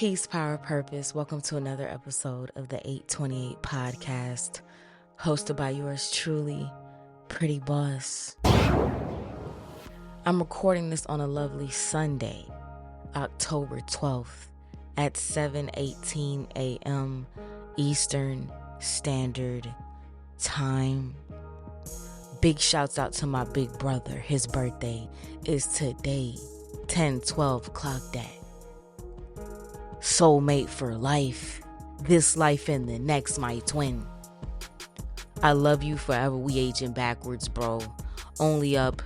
Peace, power, purpose. Welcome to another episode of the 828 podcast, hosted by yours truly, Pretty Boss. I'm recording this on a lovely Sunday, October 12th at 7:18 a.m. Eastern Standard Time. Big shouts out to my big brother. His birthday is today, 10/12 clock that. Soulmate for life, this life and the next, my twin. I love you forever. We aging backwards, bro. Only up,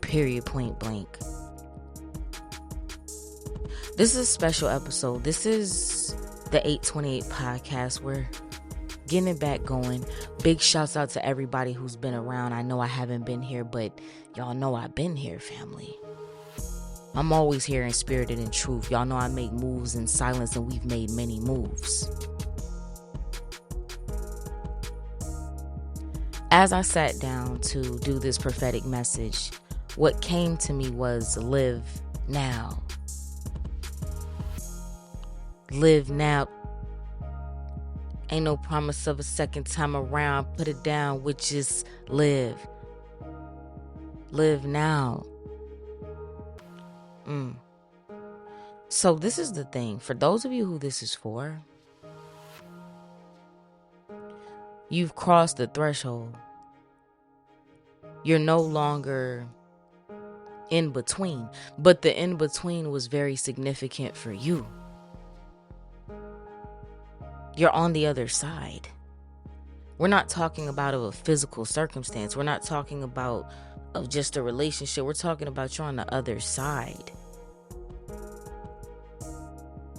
period, point blank. This is a special episode. This is the 828 podcast. We're getting it back going. Big shouts out to everybody who's been around. I know I haven't been here, but y'all know I've been here, family. I'm always here in spirit and in truth. Y'all know I make moves in silence, and we've made many moves. As I sat down to do this prophetic message, what came to me was live now. Live now. Ain't no promise of a second time around. Put it down, which is live. Live now. So this is the thing. For those of you who this is for, you've crossed the threshold. You're no longer in between, but the in between was very significant for you. You're on the other side. We're not talking about a physical circumstance. We're not talking about of just a relationship. We're talking about you're on the other side.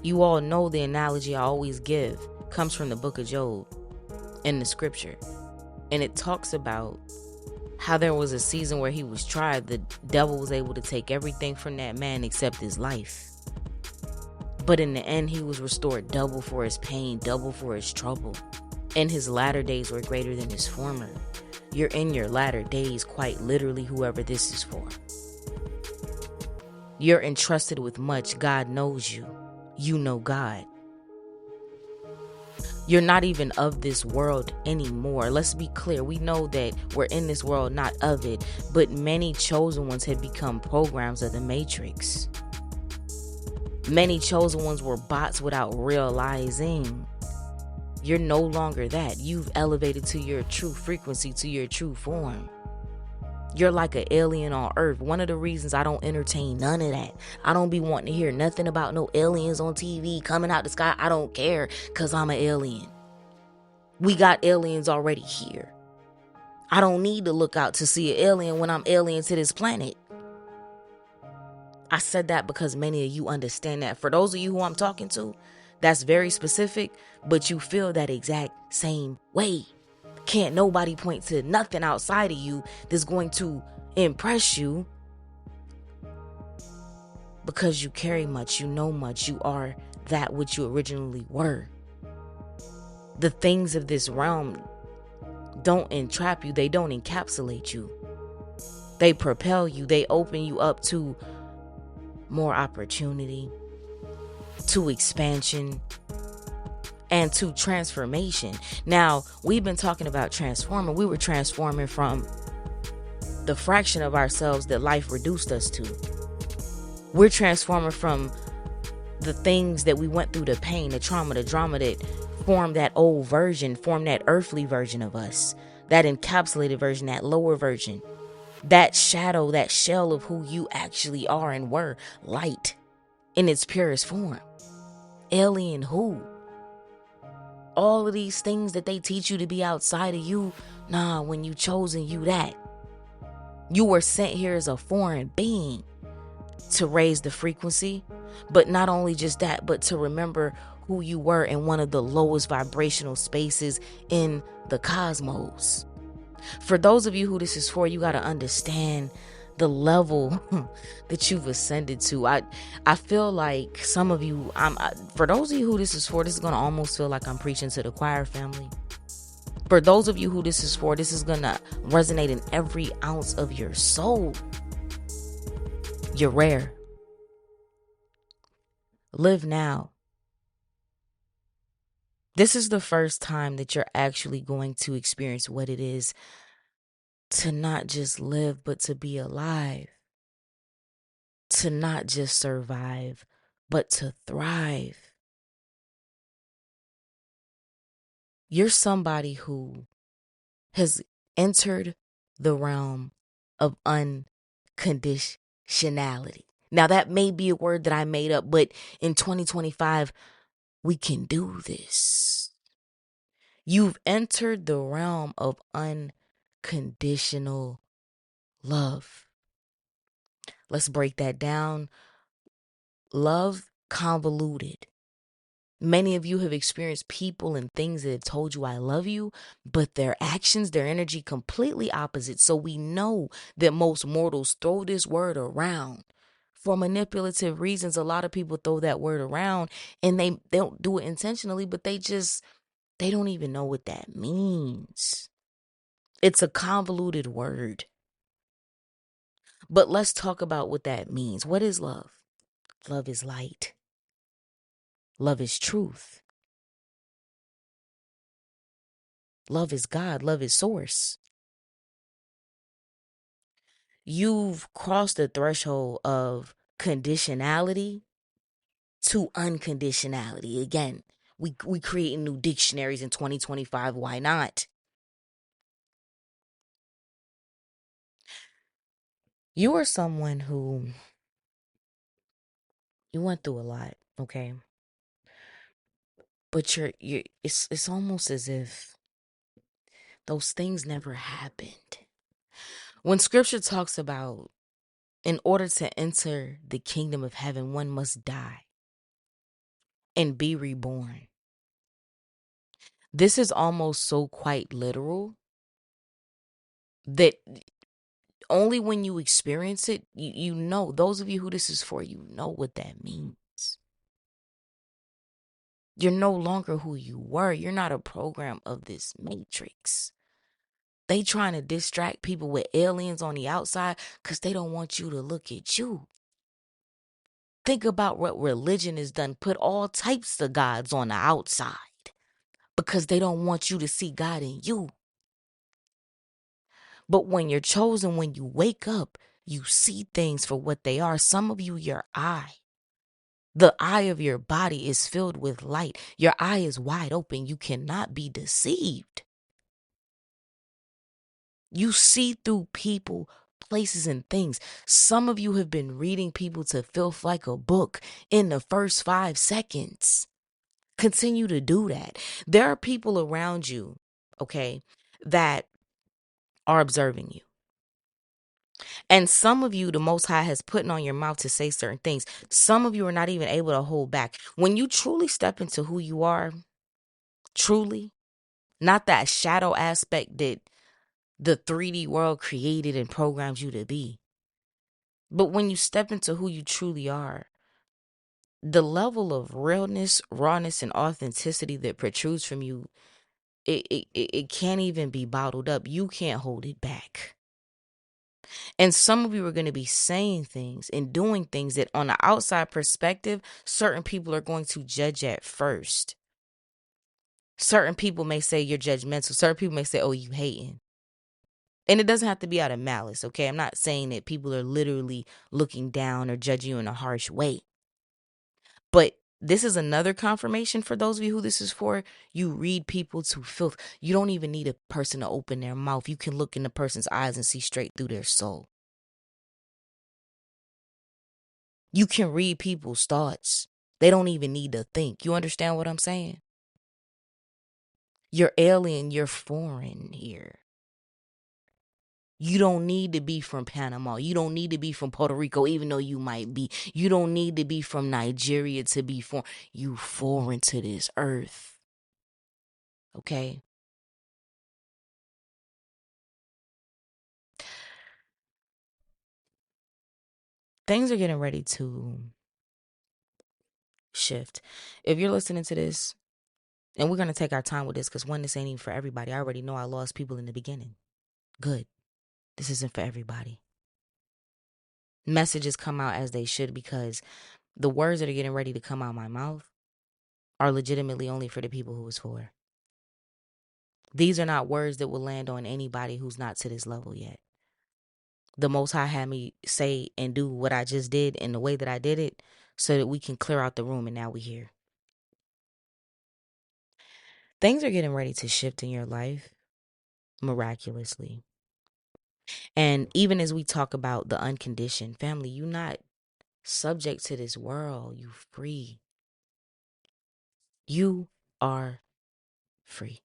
You all know the analogy I always give comes from the book of Job in the scripture. And it talks about how there was a season where he was tried. The devil was able to take everything from that man except his life. But in the end, he was restored double for his pain, double for his trouble. And his latter days were greater than his former. You're in your latter days, quite literally, whoever this is for. You're entrusted with much. God knows you. You know God. You're not even of this world anymore. Let's be clear. We know that we're in this world, not of it. But many chosen ones had become programs of the Matrix. Many chosen ones were bots without realizing. You're no longer that. You've elevated to your true frequency, to your true form. You're like an alien on earth. One of the reasons I don't entertain none of that. I don't be wanting to hear nothing about no aliens on TV coming out the sky. I don't care, because I'm an alien. We got aliens already here. I don't need to look out to see an alien when I'm alien to this planet. I said that because many of you understand that. For those of you who I'm talking to, that's very specific, but you feel that exact same way. Can't nobody point to nothing outside of you that's going to impress you, because you carry much, you know much, you are that which you originally were. The things of this realm don't entrap you, they don't encapsulate you. They propel you, they open you up to more opportunity, to expansion, and to transformation. Now, we've been talking about transforming. We were transforming from the fraction of ourselves that life reduced us to. We're transforming from the things that we went through, the pain, the trauma, the drama that formed that old version, formed that earthly version of us, that encapsulated version, that lower version, that shadow, that shell of who you actually are and were, light in its purest form. Alien who? All of these things that they teach you to be outside of you, nah, when you chosen, you that. You were sent here as a foreign being to raise the frequency, but not only just that, but to remember who you were in one of the lowest vibrational spaces in the cosmos. For those of you who this is for, you got to understand the level that you've ascended to. I feel like some of you, for those of you who this is for, this is going to almost feel like I'm preaching to the choir, family. For those of you who this is for, this is going to resonate in every ounce of your soul. You're rare. Live now. This is the first time that you're actually going to experience what it is to not just live, but to be alive. To not just survive, but to thrive. You're somebody who has entered the realm of unconditionality. Now, that may be a word that I made up, but in 2025, we can do this. You've entered the realm of unconditional love. Let's break that down. Love convoluted. Many of you have experienced people and things that have told you I love you, but their actions, their energy completely opposite. So we know that most mortals throw this word around for manipulative reasons. A lot of people throw that word around and they don't do it intentionally, but they don't even know what that means. It's a convoluted word. But let's talk about what that means. What is love? Love is light. Love is truth. Love is God. Love is source. You've crossed the threshold of conditionality to unconditionality. Again, we creating new dictionaries in 2025. Why not? You are someone who you went through a lot, okay? But it's almost as if those things never happened. When scripture talks about in order to enter the kingdom of heaven, one must die and be reborn. This is almost so quite literal that only when you experience it, you know, those of you who this is for, you know what that means. You're no longer who you were. You're not a program of this matrix. They trying to distract people with aliens on the outside because they don't want you to look at you. Think about what religion has done. Put all types of gods on the outside because they don't want you to see God in you. But when you're chosen, when you wake up, you see things for what they are. Some of you, your eye. The eye of your body is filled with light. Your eye is wide open. You cannot be deceived. You see through people, places, and things. Some of you have been reading people to filth like a book in the first 5 seconds. Continue to do that. There are people around you, okay, that are observing you. And some of you, the Most High has put on your mouth to say certain things. Some of you are not even able to hold back. When you truly step into who you are, truly, not that shadow aspect that the 3D world created and programs you to be, but when you step into who you truly are, the level of realness, rawness, and authenticity that protrudes from you, it can't even be bottled up. You can't hold it back. And some of you are going to be saying things and doing things that on the outside perspective, certain people are going to judge at first. Certain people may say you're judgmental. Certain people may say, oh, you hating. And it doesn't have to be out of malice, okay? I'm not saying that people are literally looking down or judging you in a harsh way. But this is another confirmation for those of you who this is for. You read people to filth. You don't even need a person to open their mouth. You can look in the person's eyes and see straight through their soul. You can read people's thoughts. They don't even need to think. You understand what I'm saying? You're alien. You're foreign here. You don't need to be from Panama. You don't need to be from Puerto Rico, even though you might be. You don't need to be from Nigeria to be foreign. You foreign to this earth. Okay? Things are getting ready to shift. If you're listening to this, and we're going to take our time with this because one, this ain't even for everybody. I already know I lost people in the beginning. Good. This isn't for everybody. Messages come out as they should because The words that are getting ready to come out of my mouth are legitimately only for the people who it's for. These are not words that will land on anybody who's not to this level yet. The Most High had me say and do what I just did in the way that I did it so that we can clear out the room, and now we're here. Things are getting ready to shift in your life miraculously. And even as we talk about the unconditioned family, you're not subject to this world. You free. You are free.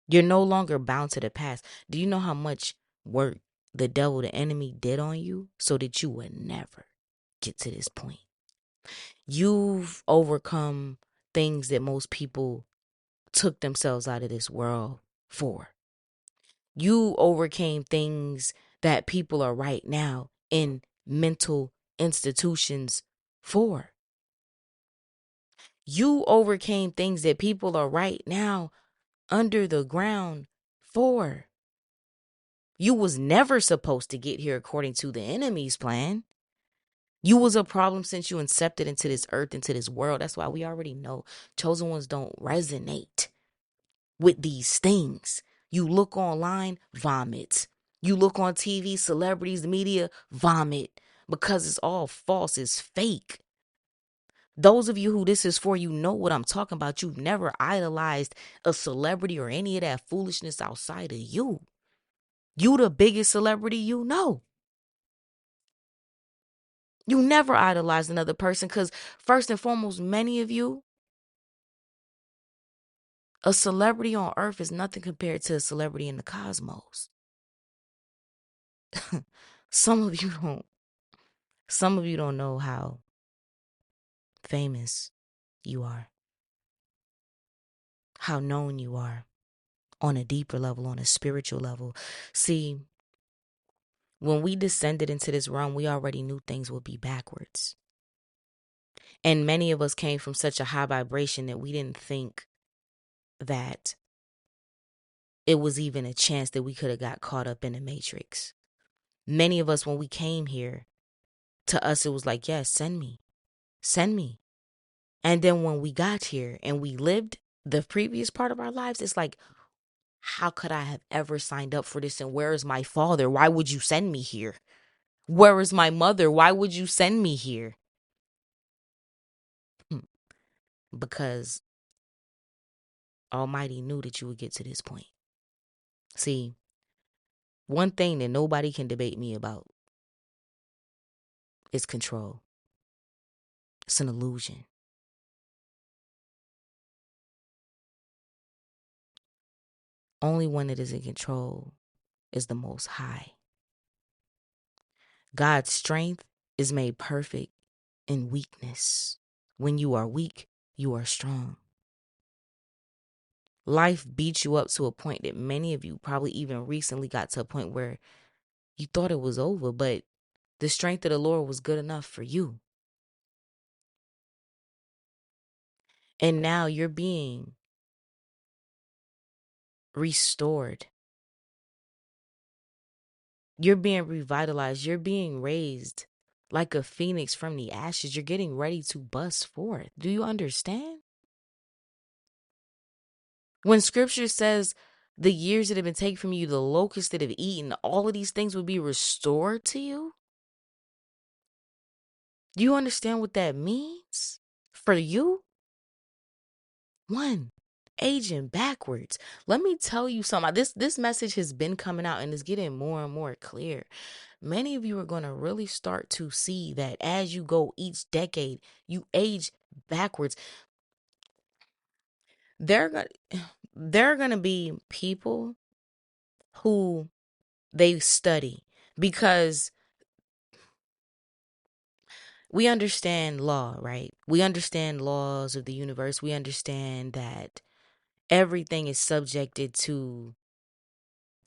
You're no longer bound to the past. Do you know how much work the devil, the enemy, did on you so that you would never get to this point? You've overcome things that most people took themselves out of this world for. You overcame things that people are right now in mental institutions for. You overcame things that people are right now under the ground for. You was never supposed to get here according to the enemy's plan. You was a problem since you incepted into this earth, into this world. That's why we already know chosen ones don't resonate with these things. You look online, vomit. You look on TV, celebrities, the media, vomit. Because it's all false, it's fake. Those of you who this is for, you know what I'm talking about. You've never idolized a celebrity or any of that foolishness outside of you. You the biggest celebrity you know. You never idolize another person because first and foremost, many of you, a celebrity on earth is nothing compared to a celebrity in the cosmos. Some of you don't know how famous you are, how known you are on a deeper level, on a spiritual level. See, when we descended into this realm, we already knew things would be backwards. And many of us came from such a high vibration that we didn't think that it was even a chance that we could have got caught up in the matrix. Many of us, when we came here, to us, it was like, yes, send me. Send me. And then when we got here and we lived the previous part of our lives, it's like, how could I have ever signed up for this? And where is my father? Why would you send me here? Where is my mother? Why would you send me here? Because Almighty knew that you would get to this point. See, one thing that nobody can debate me about is control. It's an illusion. Only one that is in control is the Most High. God's strength is made perfect in weakness. When you are weak, you are strong. Life beats you up to a point that many of you probably even recently got to a point where you thought it was over, but the strength of the Lord was good enough for you. And now you're being restored. You're being revitalized. You're being raised like a phoenix from the ashes. You're getting ready to bust forth. Do you understand? When scripture says the years that have been taken from you, the locusts that have eaten, all of these things will be restored to you. Do you understand what that means for you? One, aging backwards. Let me tell you something. This message has been coming out and it's getting more and more clear. Many of you are going to really start to see that as you go each decade, you age backwards. There are going to be people who they study because we understand law, right? We understand laws of the universe. We understand that everything is subjected to,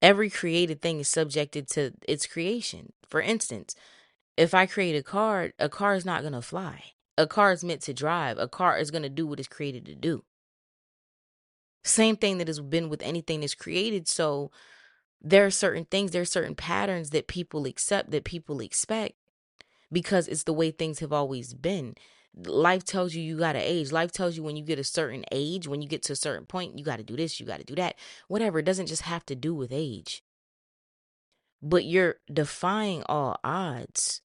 every created thing is subjected to its creation. For instance, if I create a car is not going to fly. A car is meant to drive. A car is going to do what it's created to do. Same thing that has been with anything that's created. So there are certain things, there are certain patterns that people accept, that people expect, because it's the way things have always been. Life tells you you got to age. Life tells you when you get a certain age, when you get to a certain point, you got to do this, you got to do that. Whatever. It doesn't just have to do with age. But you're defying all odds.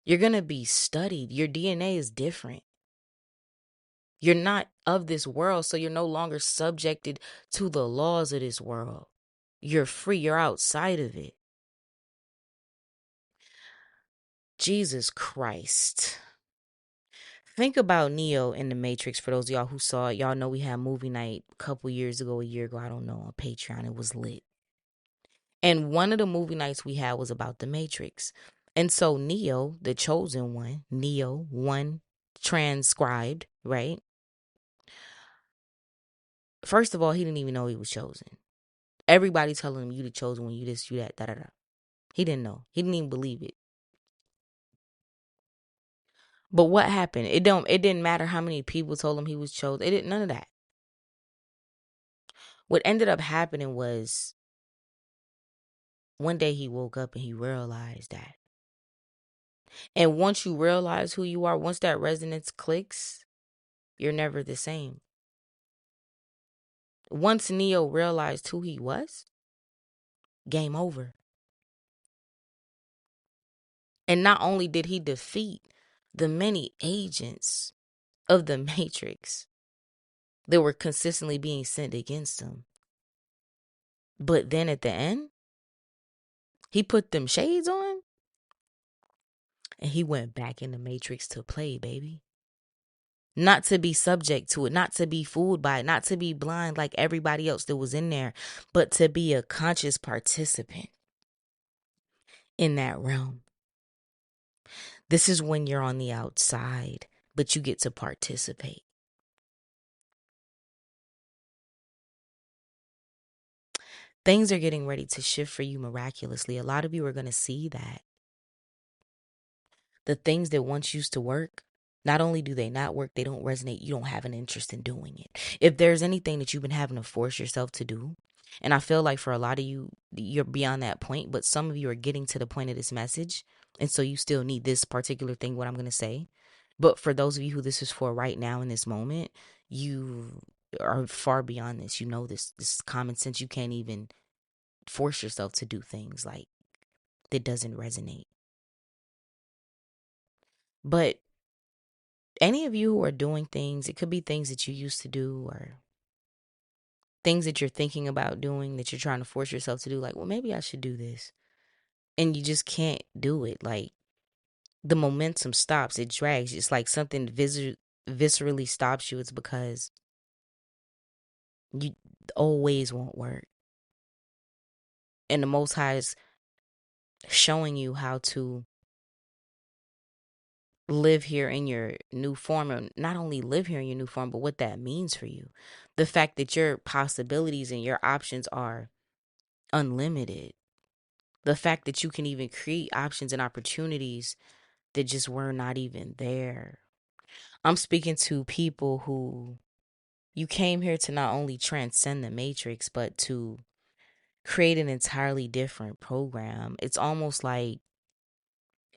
You're going to be studied. Your DNA is different. You're not of this world, so you're no longer subjected to the laws of this world. You're free. You're outside of it. Jesus Christ. Think about Neo in the Matrix. For those of y'all who saw it, y'all know we had movie night a couple years ago, a year ago, I don't know, on Patreon. It was lit. And one of the movie nights we had was about the Matrix. And so Neo, the chosen one, Neo, one transcribed, right? First of all, he didn't even know he was chosen. Everybody telling him you the chosen one, you this, you that, da da da. He didn't know. He didn't even believe it. But what happened? It didn't matter how many people told him he was chosen. It didn't none of that. What ended up happening was one day he woke up and he realized that. And once you realize who you are, once that resonance clicks, you're never the same. Once Neo realized who he was, game over. And not only did he defeat the many agents of the Matrix that were consistently being sent against him, but then at the end, he put them shades on and he went back in the Matrix to play, baby. Not to be subject to it, not to be fooled by it, not to be blind like everybody else that was in there, but to be a conscious participant in that realm. This is when you're on the outside, but you get to participate. Things are getting ready to shift for you miraculously. A lot of you are going to see that. The things that once used to work, not only do they not work, they don't resonate. You don't have an interest in doing it. If there's anything that you've been having to force yourself to do, and I feel like for a lot of you, you're beyond that point, but some of you are getting to the point of this message. And so you still need this particular thing, what I'm going to say. But for those of you who this is for right now in this moment, you are far beyond this. You know this is common sense. You can't even force yourself to do things like that doesn't resonate. But any of you who are doing things, it could be things that you used to do or things that you're thinking about doing that you're trying to force yourself to do, like, well, maybe I should do this. And you just can't do it. Like, the momentum stops, it drags. It's like something viscerally stops you. It's because you old ways won't work. And the Most High is showing you how to live here in your new form, and not only live here in your new form, but what that means for you. The fact that your possibilities and your options are unlimited. The fact that you can even create options and opportunities that just were not even there. I'm speaking to people who you came here to not only transcend the matrix, but to create an entirely different program. It's almost like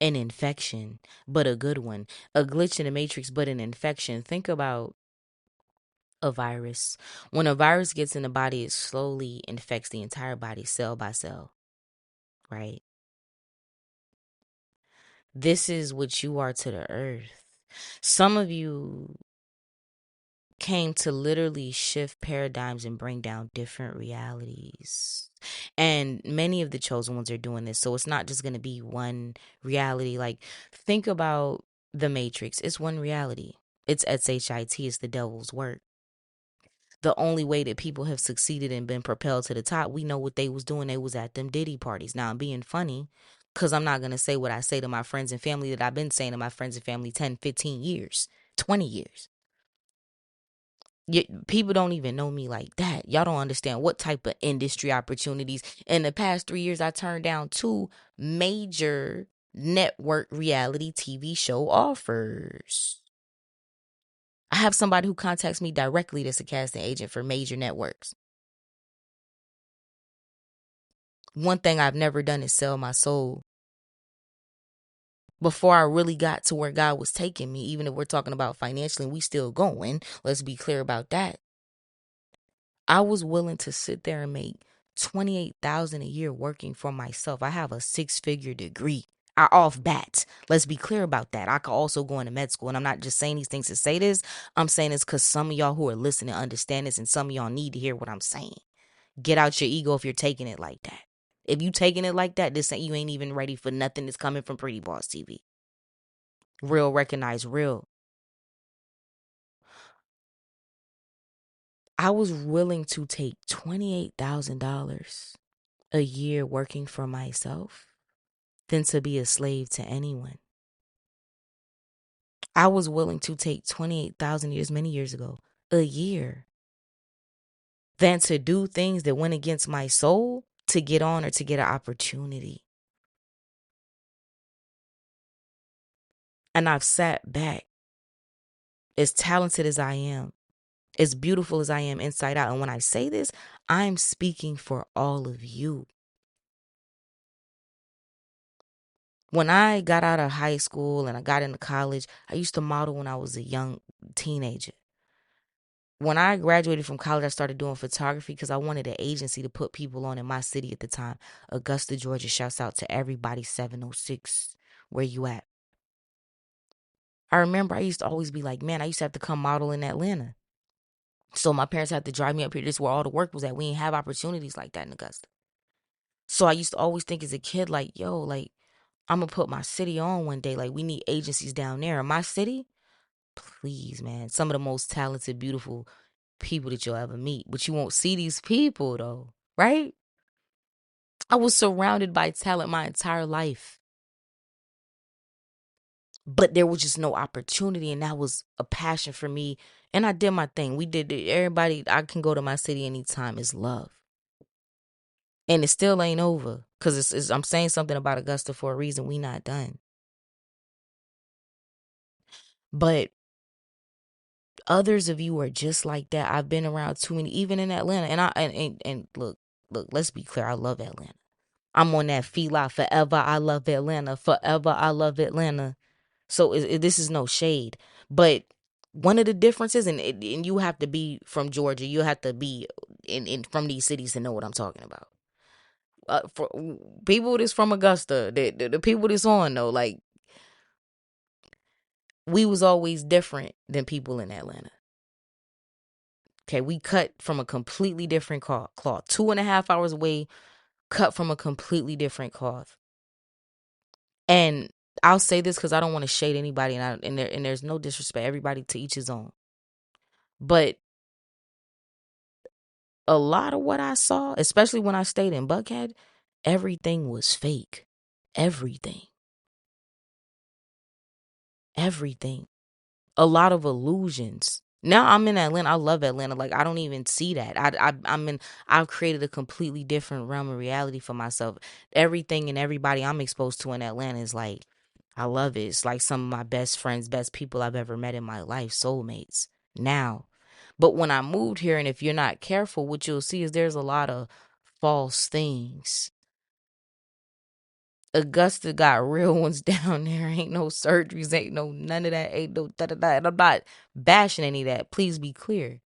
an infection, but a good one. A glitch in the matrix, but an infection. Think about a virus. When a virus gets in the body, it slowly infects the entire body, cell by cell, right? This is what you are to the earth. Some of you came to literally shift paradigms and bring down different realities. And many of the chosen ones are doing this. So it's not just going to be one reality. Like, think about the Matrix. It's one reality. It's SHIT. It's the devil's work. The only way that people have succeeded and been propelled to the top, we know what they was doing. They was at them Diddy parties. Now, I'm being funny because I'm not going to say what I say to my friends and family that I've been saying to my friends and family 10, 15 years, 20 years. People don't even know me like that. Y'all don't understand what type of industry opportunities. In the past 3 years, I turned down 2 major network reality TV show offers. I have somebody who contacts me directly that's a casting agent for major networks. One thing I've never done is sell my soul before I really got to where God was taking me. Even if we're talking about financially, we still going. Let's be clear about that. I was willing to sit there and make $28,000 a year working for myself. I have a 6-figure degree. I off bat. Let's be clear about that. I could also go into med school, and I'm not just saying these things to say this. I'm saying this because some of y'all who are listening understand this, and some of y'all need to hear what I'm saying. Get out your ego if you're taking it like that. If you taking it like that, this ain't, you ain't even ready for nothing that's coming from Pretty Boss TV. Real recognize real. I was willing to take $28,000 a year working for myself than to be a slave to anyone. I was willing to take 28,000 years, many years ago, a year than to do things that went against my soul to get on or to get an opportunity. And I've sat back, as talented as I am, as beautiful as I am inside out. And when I say this, I'm speaking for all of you. When I got out of high school and I got into college, I used to model when I was a young teenager. When I graduated from college, I started doing photography because I wanted an agency to put people on in my city at the time. Augusta, Georgia. Shouts out to everybody, 706. Where you at? I remember I used to always be like, man, I used to have to come model in Atlanta. So my parents had to drive me up here. This is where all the work was at. We didn't have opportunities like that in Augusta. So I used to always think as a kid, like, yo, like, I'm going to put my city on one day. Like, we need agencies down there. In my city, please, man. Some of the most talented, beautiful people that you'll ever meet. But you won't see these people, though, right? I was surrounded by talent my entire life. But there was just no opportunity, and that was a passion for me. And I did my thing. We did it. Everybody, I can go to my city anytime. It's love. And it still ain't over. Because I'm saying something about Augusta for a reason. We not done. But others of you are just like that. I've been around too many, even in Atlanta. And look, let's be clear. I love Atlanta. I'm on that feline forever. I love Atlanta. Forever. I love Atlanta. So this is no shade. But one of the differences, and you have to be from Georgia. You have to be in from these cities to know what I'm talking about. For people that's from Augusta, the people that's on though, like, we was always different than people in Atlanta. Okay, we cut from a completely different cloth. 2.5 hours away, cut from a completely different cloth. And I'll say this because I don't want to shade anybody, and there's no disrespect. Everybody to each his own. But a lot of what I saw, especially when I stayed in Buckhead, everything was fake. Everything. Everything. A lot of illusions. Now I'm in Atlanta. I love Atlanta. Like, I don't even see that. I've created a completely different realm of reality for myself. Everything and everybody I'm exposed to in Atlanta is like, I love it. It's like some of my best friends, best people I've ever met in my life, soulmates now. But when I moved here, and if you're not careful, what you'll see is there's a lot of false things. Augusta got real ones down there. Ain't no surgeries, ain't no none of that, ain't no da-da-da. And I'm not bashing any of that. Please be clear.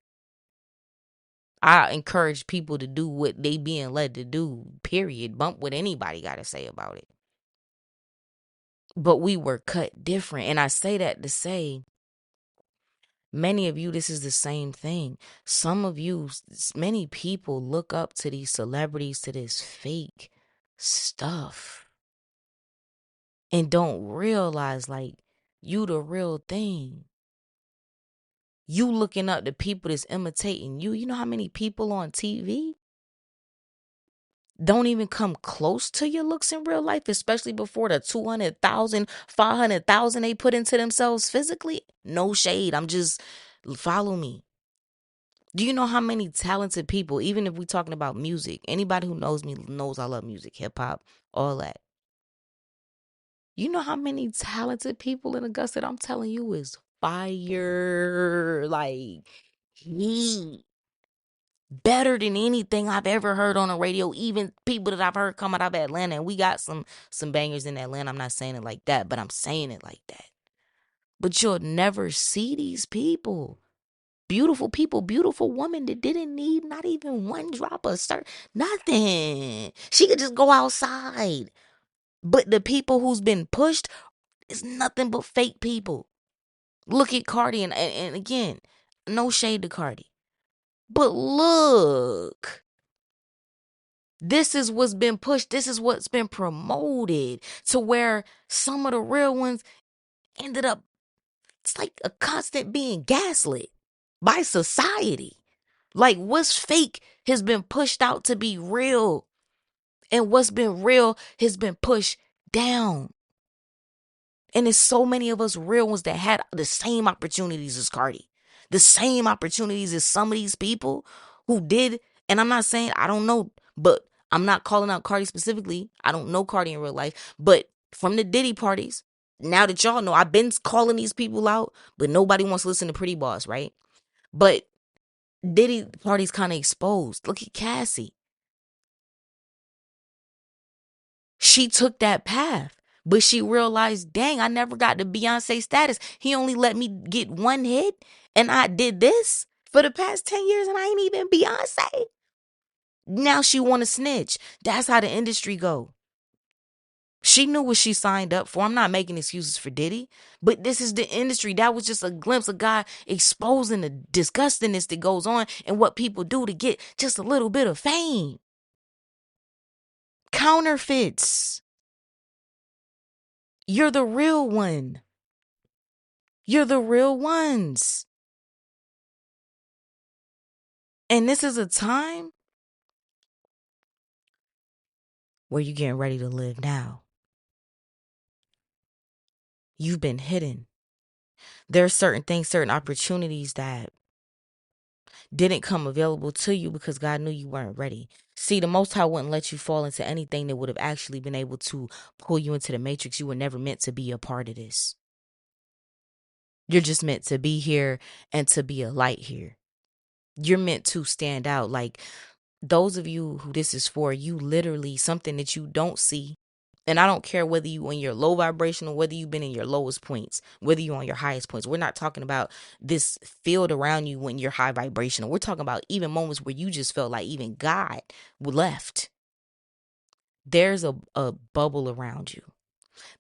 I encourage people to do what they being led to do, period. Bump what anybody got to say about it. But we were cut different. And I say that to say, many of you, this is the same thing. Some of you, many people look up to these celebrities, to this fake stuff, and don't realize, like, you the real thing. You looking up to people that's imitating you. You know how many people on TV don't even come close to your looks in real life, especially before the 200,000, 500,000 they put into themselves physically? No shade. I'm just, follow me. Do you know how many talented people, even if we're talking about music, anybody who knows me knows I love music, hip hop, all that. You know how many talented people in Augusta that I'm telling you is fire, like heat. Better than anything I've ever heard on the radio, even people that I've heard come out of Atlanta. And we got some bangers in Atlanta. I'm not saying it like that, but I'm saying it like that. But you'll never see these people. Beautiful people, beautiful woman that didn't need not even one drop of nothing. She could just go outside. But the people who's been pushed is nothing but fake people. Look at Cardi, and again, no shade to Cardi. But look, this is what's been pushed. This is what's been promoted to where some of the real ones ended up, it's like a constant being gaslit by society. Like what's fake has been pushed out to be real. And what's been real has been pushed down. And there's so many of us real ones that had the same opportunities as Cardi. The same opportunities as some of these people who did. And I'm not saying, I don't know, but I'm not calling out Cardi specifically. I don't know Cardi in real life. But from the Diddy parties, now that y'all know, I've been calling these people out, but nobody wants to listen to Pretty Boss, right? But Diddy parties kind of exposed. Look at Cassie. She took that path. But she realized, dang, I never got the Beyonce status. He only let me get one hit. And I did this for the past 10 years and I ain't even Beyonce. Now she want to snitch. That's how the industry go. She knew what she signed up for. I'm not making excuses for Diddy. But this is the industry. That was just a glimpse of God exposing the disgustingness that goes on and what people do to get just a little bit of fame. Counterfeits. You're the real one. You're the real ones. And this is a time where you're getting ready to live now. You've been hidden. There are certain things, certain opportunities that didn't come available to you because God knew you weren't ready. See, the Most High wouldn't let you fall into anything that would have actually been able to pull you into the matrix. You were never meant to be a part of this. You're just meant to be here and to be a light here. You're meant to stand out. Like those of you who this is for, you literally something that you don't see. And I don't care whether you in your low vibration or whether you've been in your lowest points, whether you're on your highest points. We're not talking about this field around you when you're high vibrational. We're talking about even moments where you just felt like even God left. There's a bubble around you.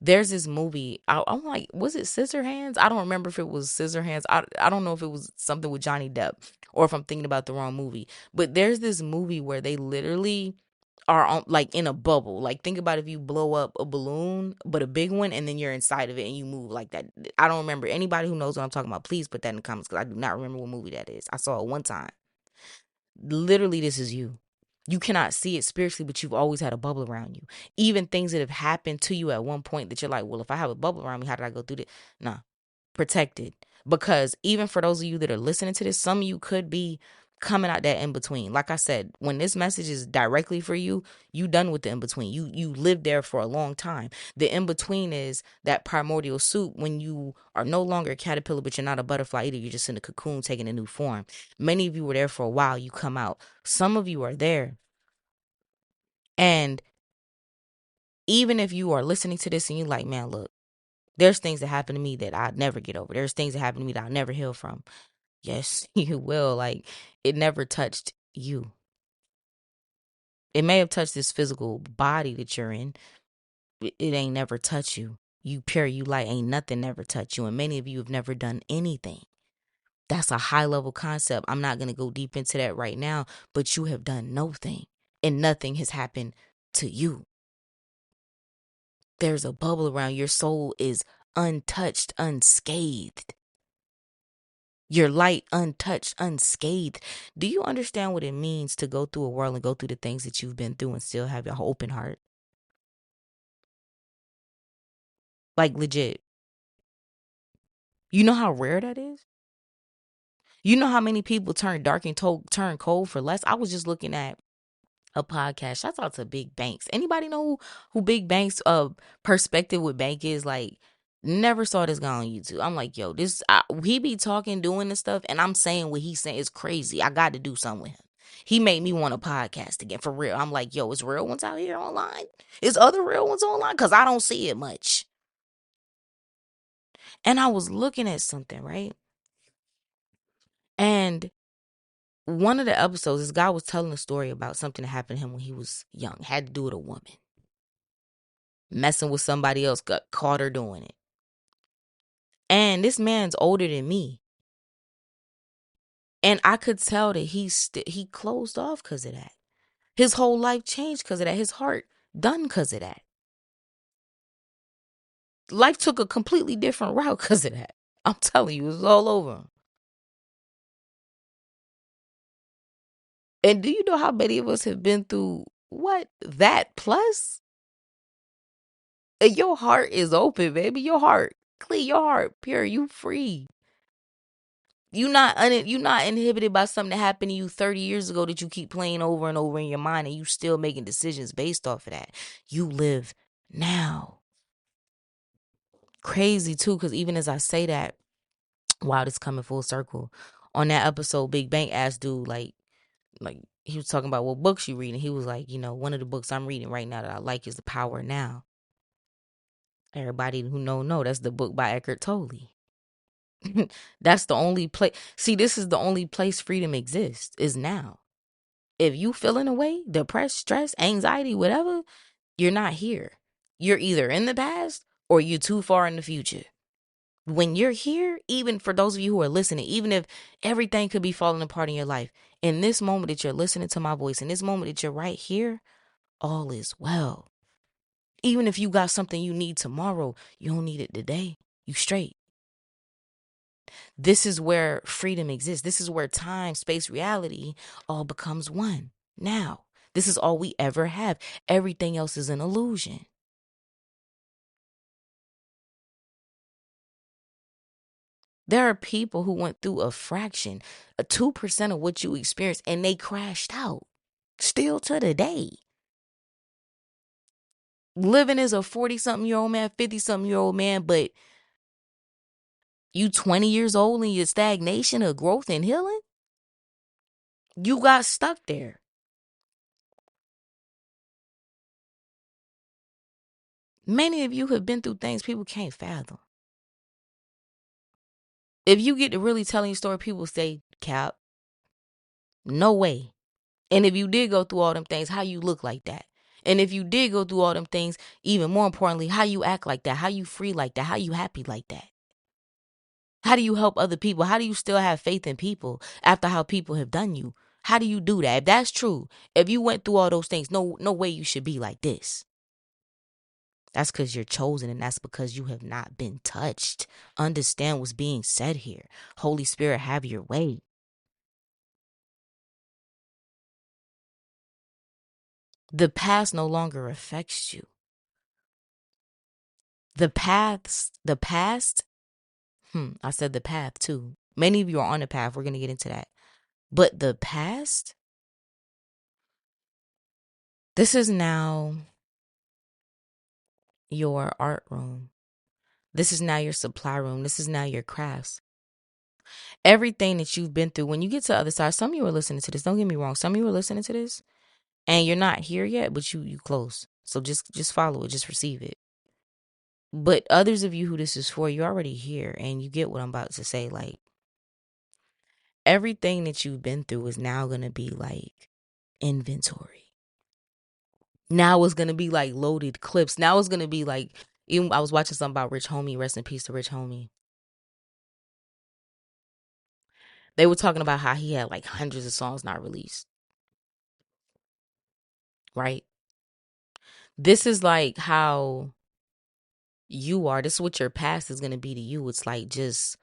There's this movie. I'm like, was it Scissorhands? I don't remember if it was Scissorhands. I don't know if it was something with Johnny Depp or if I'm thinking about the wrong movie. But there's this movie where they literally are on, like in a bubble. Like think about if you blow up a balloon, but a big one, and then you're inside of it and you move like that. I don't remember. Anybody who knows what I'm talking about, please put that in the comments because I do not remember what movie that is. I saw it one time. Literally, this is you. You cannot see it spiritually, but you've always had a bubble around you. Even things that have happened to you at one point that you're like, well, if I have a bubble around me, how did I go through that? Nah, protected. Because even for those of you that are listening to this, some of you could be coming out that in between. Like I said, when this message is directly for you, you done with the in between. You lived there for a long time. The in between is that primordial soup when you are no longer a caterpillar, but you're not a butterfly either. You're just in a cocoon taking a new form. Many of you were there for a while. You come out. Some of you are there. And even if you are listening to this and you're like, man, look, there's things that happen to me that I'd never get over. There's things that happen to me that I'll never heal from. Yes, you will. Like, it never touched you. It may have touched this physical body that you're in. It ain't never touched you. You pure, you light, ain't nothing never touched you. And many of you have never done anything. That's a high level concept. I'm not going to go deep into that right now, but you have done nothing and nothing has happened to you. There's a bubble around your soul is untouched, unscathed. Your light untouched, unscathed. Do you understand what it means to go through a world and go through the things that you've been through and still have your open heart? Like legit. You know how rare that is? You know how many people turn dark and turn cold for less? I was just looking at a podcast. Shout out to Big Banks. Anybody know who Big Banks perspective with bank is? Like, never saw this guy on YouTube. I'm like, yo, he be talking, doing this stuff, and I'm saying what he's saying is crazy. I got to do something with him. He made me want a podcast again, for real. I'm like, yo, is real ones out here online? Is other real ones online? Because I don't see it much. And I was looking at something, right? And one of the episodes, this guy was telling a story about something that happened to him when he was young. Had to do with a woman. Messing with somebody else, got caught her doing it. And this man's older than me. And I could tell that he closed off because of that. His whole life changed because of that. His heart done because of that. Life took a completely different route because of that. I'm telling you, it was all over him. And do you know how many of us have been through what? That plus? And your heart is open, baby. Your heart clean, your heart pure. You free. You not inhibited by something that happened to you 30 years ago that you keep playing over and over in your mind, and you still making decisions based off of that. You live now. Crazy too, because even as I say that, wow, this coming full circle. On that episode, Big Bang asked dude, like he was talking about what books you reading. He was like, one of the books I'm reading right now that I like is The Power Now. Everybody who know that's the book by Eckhart Tolle. That's the only place. See, this is the only place freedom exists, is now. If you feeling away, depressed, stressed, anxiety, whatever, you're not here. You're either in the past or you're too far in the future. When you're here, even for those of you who are listening, even if everything could be falling apart in your life, in this moment that you're listening to my voice, in this moment that you're right here, all is well. Even if you got something you need tomorrow, you don't need it today. You straight. This is where freedom exists. This is where time, space, reality all becomes one. Now, this is all we ever have. Everything else is an illusion. There are people who went through a fraction, a 2% of what you experienced, and they crashed out. Still to the day. Living as a 40-something-year-old man, 50-something-year-old man, but you 20 years old in your stagnation of growth and healing? You got stuck there. Many of you have been through things people can't fathom. If you get to really telling your story, people say, Cap, no way. And if you did go through all them things, how you look like that? And if you did go through all them things, even more importantly, how you act like that? How you free like that? How you happy like that? How do you help other people? How do you still have faith in people after how people have done you? How do you do that? If that's true, if you went through all those things, no way you should be like this. That's because you're chosen, and that's because you have not been touched. Understand what's being said here. Holy Spirit, have your way. The past no longer affects you. The past, I said the path too. Many of you are on the path. We're going to get into that. But the past, this is now your art room. This is now your supply room. This is now your crafts. Everything that you've been through, when you get to the other side, some of you are listening to this. Don't get me wrong. Some of you are listening to this and you're not here yet, but you close. So just follow it. Just receive it. But others of you who this is for, you're already here and you get what I'm about to say. Like, everything that you've been through is now going to be like inventory. Now it's going to be like loaded clips. Now it's going to be like, even I was watching something about Rich Homie. Rest in peace to Rich Homie. They were talking about how he had like hundreds of songs not released. Right? This is like how you are. This is what your past is going to be to you. It's like just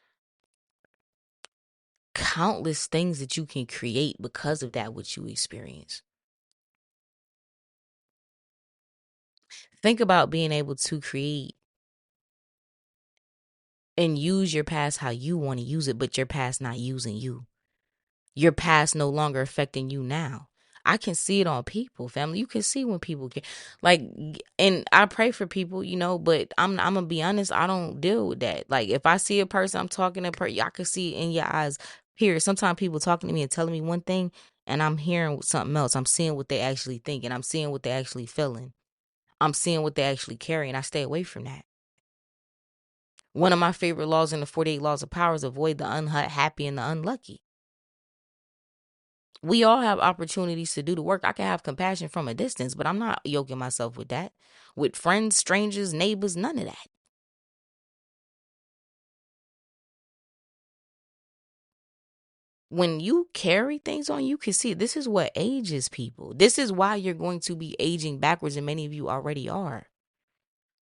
countless things that you can create because of that which you experience. Think about being able to create and use your past how you want to use it, but your past not using you. Your past no longer affecting you now. I can see it on people, family. You can see when people get like, and I pray for people, but I'm gonna be honest, I don't deal with that. Like, if I see a person, I'm talking to a person, I can see it in your eyes. Here, sometimes people talking to me and telling me one thing, and I'm hearing something else. I'm seeing what they actually think, and I'm seeing what they actually feeling. I'm seeing what they actually carry, and I stay away from that. One of my favorite laws in the 48 laws of power is avoid the unhappy and the unlucky. We all have opportunities to do the work. I can have compassion from a distance, but I'm not yoking myself with that. With friends, strangers, neighbors, none of that. When you carry things on, you can see this is what ages people. This is why you're going to be aging backwards, and many of you already are.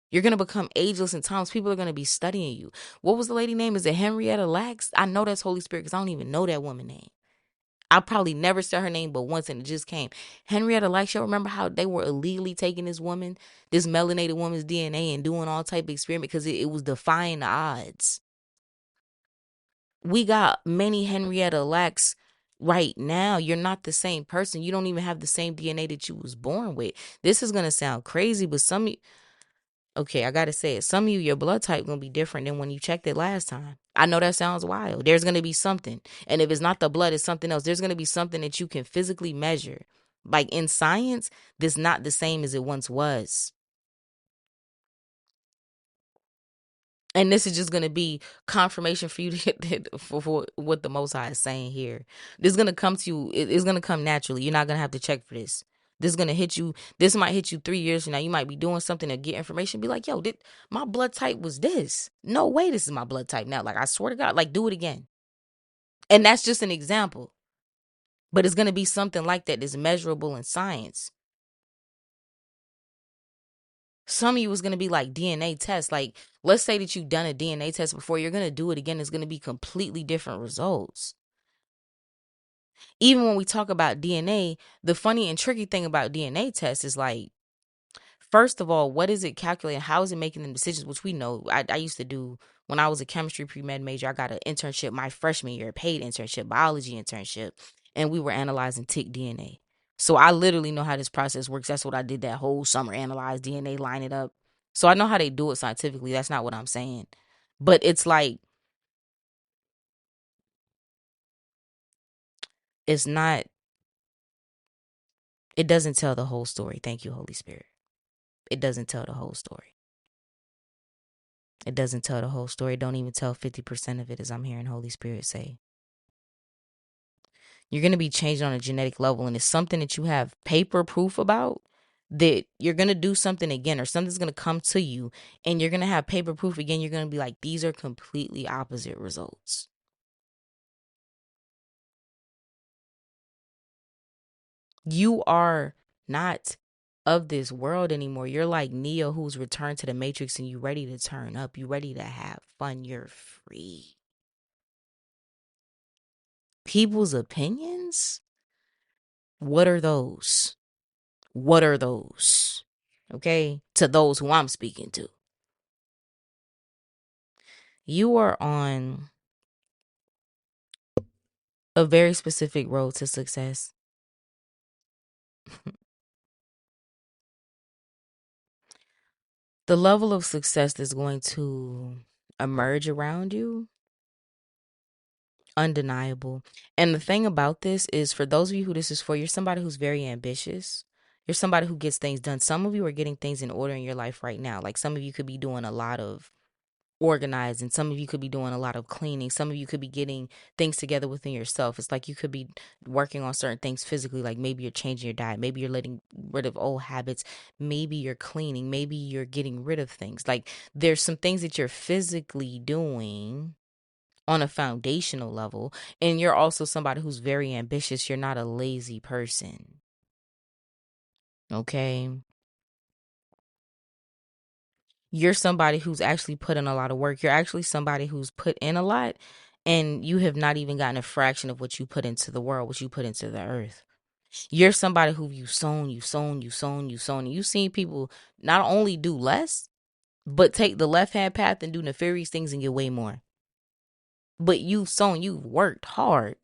You're going to become ageless in times. People are going to be studying you. What was the lady name? Is it Henrietta Lacks? I know that's Holy Spirit because I don't even know that woman name. I probably never said her name but once and it just came. Henrietta Lacks, y'all remember how they were illegally taking this woman, this melanated woman's DNA and doing all type of experiment because it was defying the odds. We got many Henrietta Lacks right now. You're not the same person. You don't even have the same DNA that you was born with. This is going to sound crazy, but okay, I got to say it. Some of you, your blood type going to be different than when you checked it last time. I know that sounds wild. There's going to be something. And if it's not the blood, it's something else. There's going to be something that you can physically measure. Like in science, this not the same as it once was. And this is just going to be confirmation for you to get for what the Most High is saying here. This is going to come to you. It's going to come naturally. You're not going to have to check for this. This is going to hit you. This might hit you 3 years from now. You might be doing something to get information. Be like, yo, my blood type was this. No way this is my blood type now. Like, I swear to God, like, do it again. And that's just an example. But it's going to be something like that that's measurable in science. Some of you is going to be like DNA tests. Like, let's say that you've done a DNA test before. You're going to do it again. It's going to be completely different results. Even when we talk about DNA, the funny and tricky thing about DNA tests is like, first of all, what is it calculating? How is it making them decisions? Which we know. I used to do when I was a chemistry pre-med major. I got an internship my freshman year, a paid internship, biology internship. And we were analyzing tick DNA. So I literally know how this process works. That's what I did that whole summer, analyze DNA, line it up. So I know how they do it scientifically. That's not what I'm saying. But it's like, it's not, it doesn't tell the whole story. Thank you, Holy Spirit. It doesn't tell the whole story. It doesn't tell the whole story. Don't even tell 50% of it, as I'm hearing Holy Spirit say. You're going to be changed on a genetic level, and it's something that you have paper proof about, that you're going to do something again, or something's going to come to you, and you're going to have paper proof again. You're going to be like, these are completely opposite results. You are not of this world anymore. You're like Neo who's returned to the Matrix, and you ready to turn up. You ready to have fun. You're free. People's opinions? What are those? What are those? Okay? To those who I'm speaking to. You are on a very specific road to success. The level of success that's going to emerge around you, undeniable. And the thing about this is, for those of you who this is for, you're somebody who's very ambitious. You're somebody who gets things done. Some of you are getting things in order in your life right now. Like, some of you could be doing a lot of organizing. Some of you could be doing a lot of cleaning. Some of you could be getting things together within yourself. It's like you could be working on certain things physically, like maybe you're changing your diet, maybe you're letting rid of old habits, maybe you're cleaning, maybe you're getting rid of things. Like, there's some things that you're physically doing on a foundational level, and you're also somebody who's very ambitious. You're not a lazy person. Okay? You're somebody who's actually put in a lot of work. You're actually somebody who's put in a lot, and you have not even gotten a fraction of what you put into the world, what you put into the earth. You're somebody who you've sown. And you've seen people not only do less, but take the left-hand path and do nefarious things and get way more. But you've sown, you've worked hard.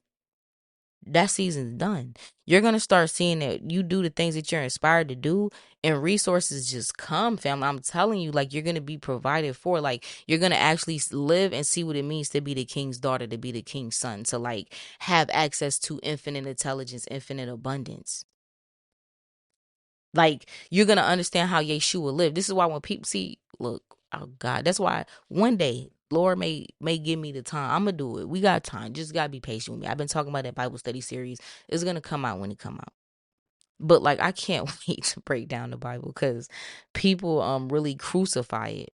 That season's done. You're going to start seeing that you do the things that you're inspired to do, and resources just come, family. I'm telling you, like, you're going to be provided for. Like, you're going to actually live and see what it means to be the king's daughter, to be the king's son, to like have access to infinite intelligence, infinite abundance. Like, you're going to understand how Yeshua lived. This is why when people see, look, oh God, that's why one day Lord may give me the time. I'm gonna do it. We got time. Just gotta be patient with me. I've been talking about that Bible study series. It's gonna come out when it come out. But like, I can't wait to break down the Bible because people really crucify it.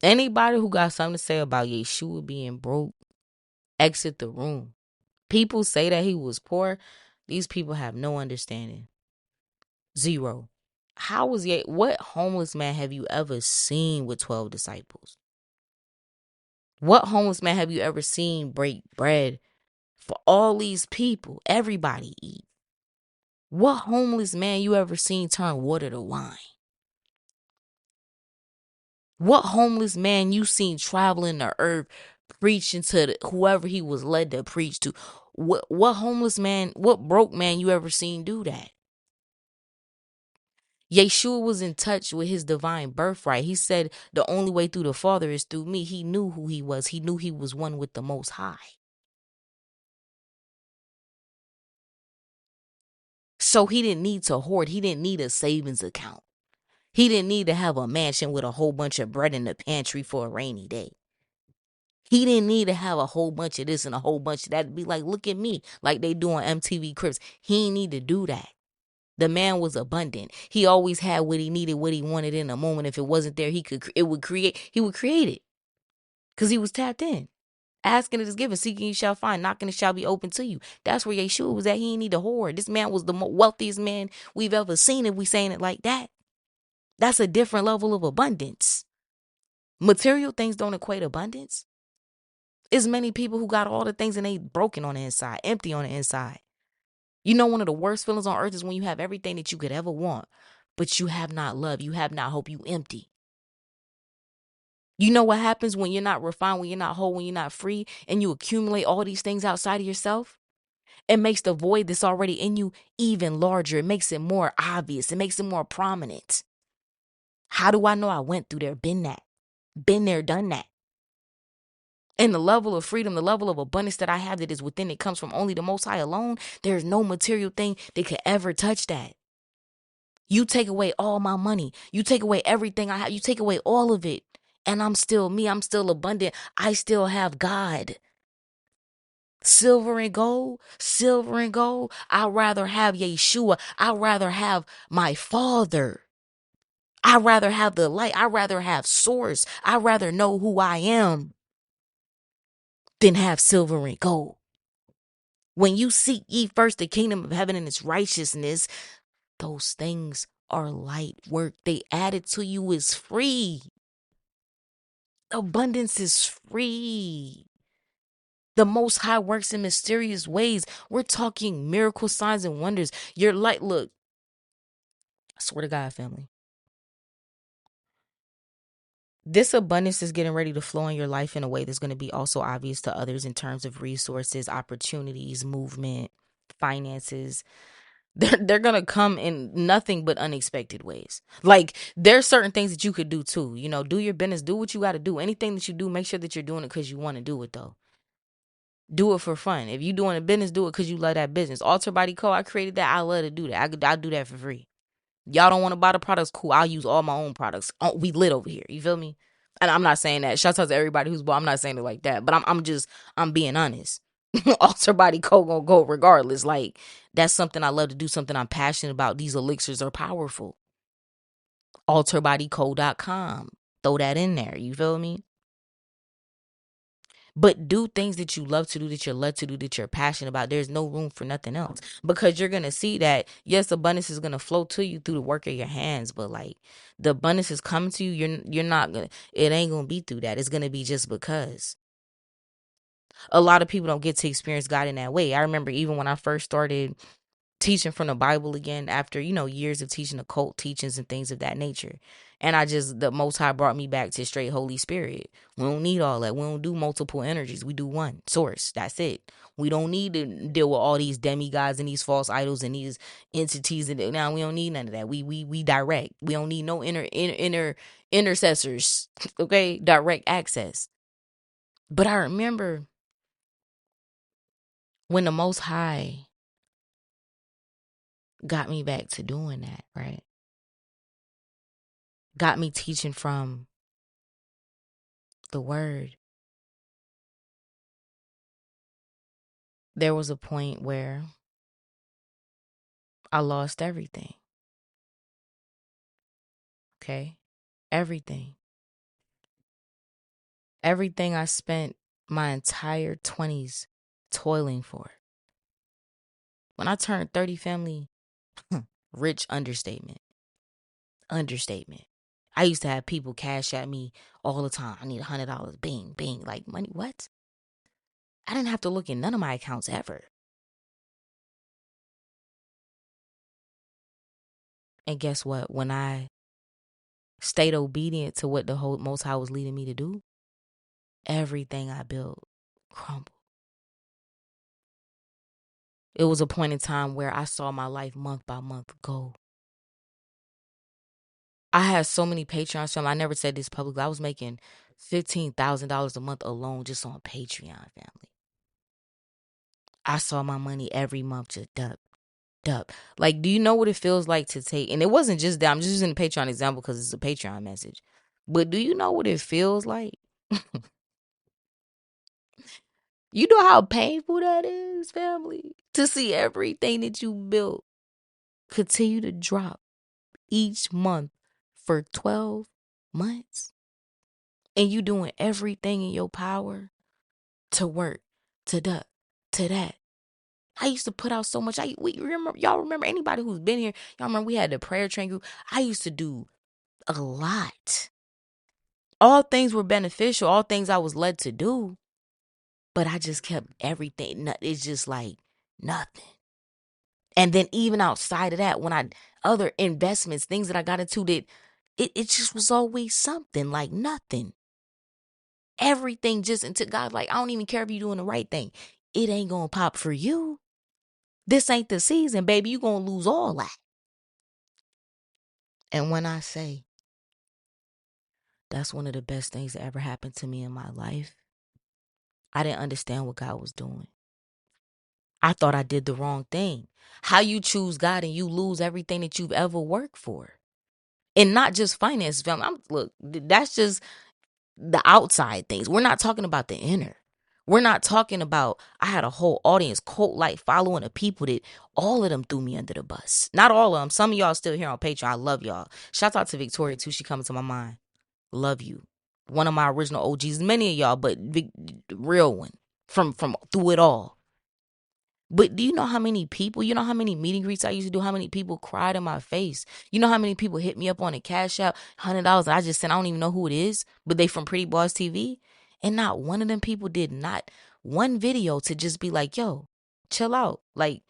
Anybody who got something to say about Yeshua being broke, exit the room. People say that he was poor. These people have no understanding. Zero. How was what homeless man have you ever seen with 12 disciples? What homeless man have you ever seen break bread for all these people? Everybody eat. What homeless man you ever seen turn water to wine? What homeless man you seen traveling the earth preaching to whoever he was led to preach to? What homeless man, what broke man you ever seen do that? Yeshua was in touch with his divine birthright. He said the only way through the Father is through me. He knew who he was. He knew he was one with the Most High. So he didn't need to hoard. He didn't need a savings account. He didn't need to have a mansion with a whole bunch of bread in the pantry for a rainy day. He didn't need to have a whole bunch of this and a whole bunch of that. Be like, look at me, like they do on MTV Cribs. He didn't need to do that. The man was abundant. He always had what he needed, what he wanted in a moment. If it wasn't there, he would create it. Because he was tapped in. Asking it is given, seeking you shall find, knocking it shall be open to you. That's where Yeshua was at. He didn't need to hoard. This man was the wealthiest man we've ever seen, if we saying it like that. That's a different level of abundance. Material things don't equate abundance. It's many people who got all the things and they broken on the inside, empty on the inside. You know, one of the worst feelings on earth is when you have everything that you could ever want, but you have not love, you have not hope, you empty. You know what happens when you're not refined, when you're not whole, when you're not free, and you accumulate all these things outside of yourself? It makes the void that's already in you even larger. It makes it more obvious. It makes it more prominent. How do I know I went through there, been there, done that? And the level of freedom, the level of abundance that I have that is within it comes from only the Most High alone. There's no material thing that could ever touch that. You take away all my money. You take away everything I have. You take away all of it. And I'm still me. I'm still abundant. I still have God. Silver and gold. I'd rather have Yeshua. I'd rather have my Father. I'd rather have the light. I'd rather have source. I'd rather know who I am than have silver and gold. When you seek ye first the kingdom of heaven and its righteousness, those things are light work. They added to you is free. Abundance is free. The Most High works in mysterious ways. We're talking miracle signs and wonders. Your light, look, I swear to God, family. This abundance is getting ready to flow in your life in a way that's going to be also obvious to others in terms of resources, opportunities, movement, finances. They're going to come in nothing but unexpected ways. Like, there's certain things that you could do too. You know, do your business, do what you got to do. Anything that you do, make sure that you're doing it because you want to do it though. Do it for fun. If you're doing a business, do it because you love that business. Alter Body Co, I created that. I love to do that. I'll do that for free. Y'all don't want to buy the products? Cool. I'll use all my own products. We lit over here. You feel me? And I'm not saying that. Shout out to everybody who's bought. I'm not saying it like that. But I'm being honest. Alter Body Co gonna go regardless. Like, that's something I love to do, something I'm passionate about. These elixirs are powerful. AlterBodyCo.com. Throw that in there. You feel me? But do things that you love to do, that you're led to do, that you're passionate about. There's no room for nothing else. Because you're going to see that, yes, abundance is going to flow to you through the work of your hands. But like, the abundance is coming to you. You're not going to, it ain't going to be through that. It's going to be just because. A lot of people don't get to experience God in that way. I remember even when I first started teaching from the Bible again after, years of teaching occult teachings and things of that nature. And the Most High brought me back to straight Holy Spirit. We don't need all that. We don't do multiple energies. We do one source. That's it. We don't need to deal with all these demigods and these false idols and these entities. And now we don't need none of that. We direct. We don't need no intercessors. Okay, direct access. But I remember when the Most High got me back to doing that, right? Got me teaching from the word. There was a point where I lost everything. Okay? Everything. Everything I spent my entire 20s toiling for. When I turned 30, family, rich understatement. Understatement. I used to have people cash at me all the time. I need $100. Bing, bing. Like, money, what? I didn't have to look in none of my accounts ever. And guess what? When I stayed obedient to what the whole Most High was leading me to do, everything I built crumbled. It was a point in time where I saw my life month by month go. I had so many Patreons from, I never said this publicly, I was making $15,000 a month alone just on Patreon, family. I saw my money every month just dup. Like, do you know what it feels like to take, and it wasn't just that, I'm just using the Patreon example because it's a Patreon message, but do you know what it feels like? You know how painful that is, family? To see everything that you built continue to drop each month for 12 months. And you doing everything in your power to work, to that. I used to put out so much. Y'all remember anybody who's been here? Y'all remember we had the prayer train group? I used to do a lot. All things were beneficial. All things I was led to do. But I just kept everything. It's just like nothing. And then even outside of that, when other investments, things that I got into, that it just was always something, like nothing. Everything just until God, like, I don't even care if you're doing the right thing. It ain't gonna pop for you. This ain't the season, baby. You gonna lose all that. And when I say that's one of the best things that ever happened to me in my life, I didn't understand what God was doing. I thought I did the wrong thing. How you choose God and you lose everything that you've ever worked for. And not just finance, family. Look, that's just the outside things. We're not talking about the inner. We're not talking about, I had a whole audience, cult-like following of people that all of them threw me under the bus. Not all of them. Some of y'all still here on Patreon. I love y'all. Shout out to Victoria too. She coming to my mind. Love you. One of my original OGs. Many of y'all, but real one. From through it all. But do you know how many people, you know how many meet and greets I used to do? How many people cried in my face? You know how many people hit me up on a Cash App, $100, and I just said, I don't even know who it is, but they from Pretty Boss TV? And not one of them people did not one video to just be like, yo, chill out. Like,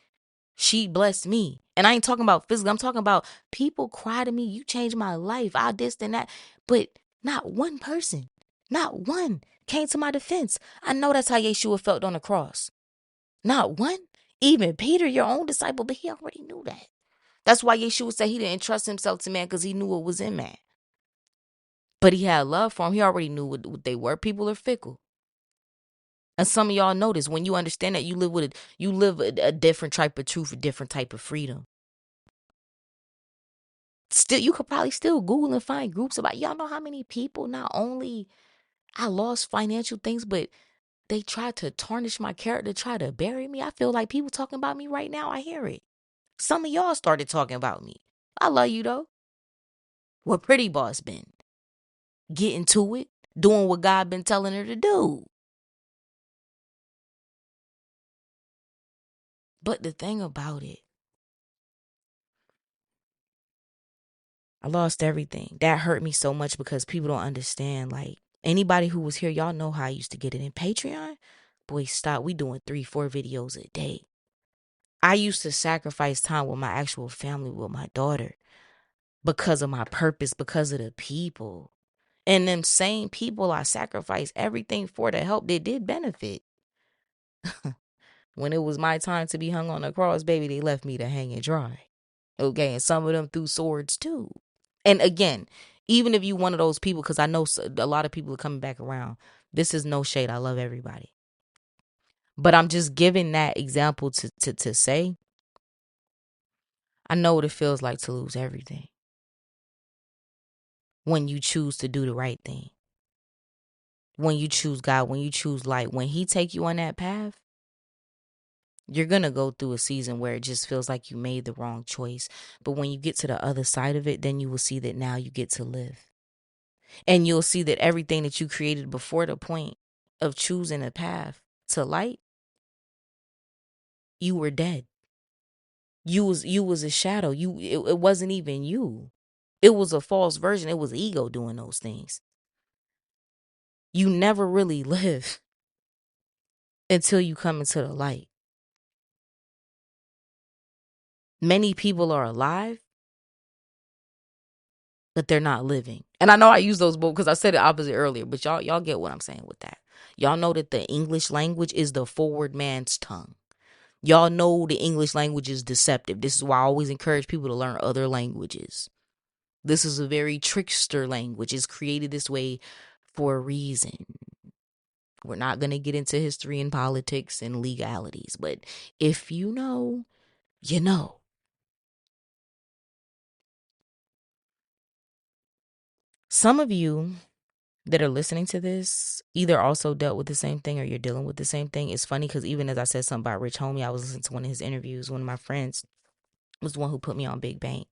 she blessed me. And I ain't talking about physical. I'm talking about people cry to me. You changed my life. I this and that. But not one person, not one came to my defense. I know that's how Yeshua felt on the cross. Not one. Even Peter, your own disciple, but he already knew that. That's why Yeshua said he didn't trust himself to man, because he knew what was in man. But he had love for him. He already knew what they were. People are fickle. And some of y'all know this. When you understand that, you live a different type of truth, a different type of freedom. Still, you could probably still Google and find groups about, y'all know how many people, not only I lost financial things, but they tried to tarnish my character, try to bury me. I feel like people talking about me right now. I hear it. Some of y'all started talking about me. I love you though. Where Pretty Boss been? Getting to it, doing what God been telling her to do. But the thing about it, I lost everything. That hurt me so much because people don't understand. Like, anybody who was here, y'all know how I used to get it in Patreon. Boy, stop. We doing 3-4 videos a day. I used to sacrifice time with my actual family, with my daughter, because of my purpose, because of the people. And them same people I sacrificed everything for to help, they did benefit. When it was my time to be hung on the cross, baby, they left me to hang and dry. Okay, and some of them threw swords too. And again, even if you one of those people, because I know a lot of people are coming back around, this is no shade. I love everybody. But I'm just giving that example to say, I know what it feels like to lose everything when you choose to do the right thing. When you choose God, when you choose light, when he take you on that path, you're going to go through a season where it just feels like you made the wrong choice. But when you get to the other side of it, then you will see that now you get to live. And you'll see that everything that you created before the point of choosing a path to light, you were dead. You was a shadow. It wasn't even you. It was a false version. It was ego doing those things. You never really live until you come into the light. Many people are alive, but they're not living. And I know I use those both because I said the opposite earlier, but y'all get what I'm saying with that. Y'all know that the English language is the forward man's tongue. Y'all know the English language is deceptive. This is why I always encourage people to learn other languages. This is a very trickster language. It's created this way for a reason. We're not going to get into history and politics and legalities, but if you know, you know. Some of you that are listening to this either also dealt with the same thing or you're dealing with the same thing. It's funny because even as I said something about Rich Homie, I was listening to one of his interviews. One of my friends was the one who put me on Big Bang.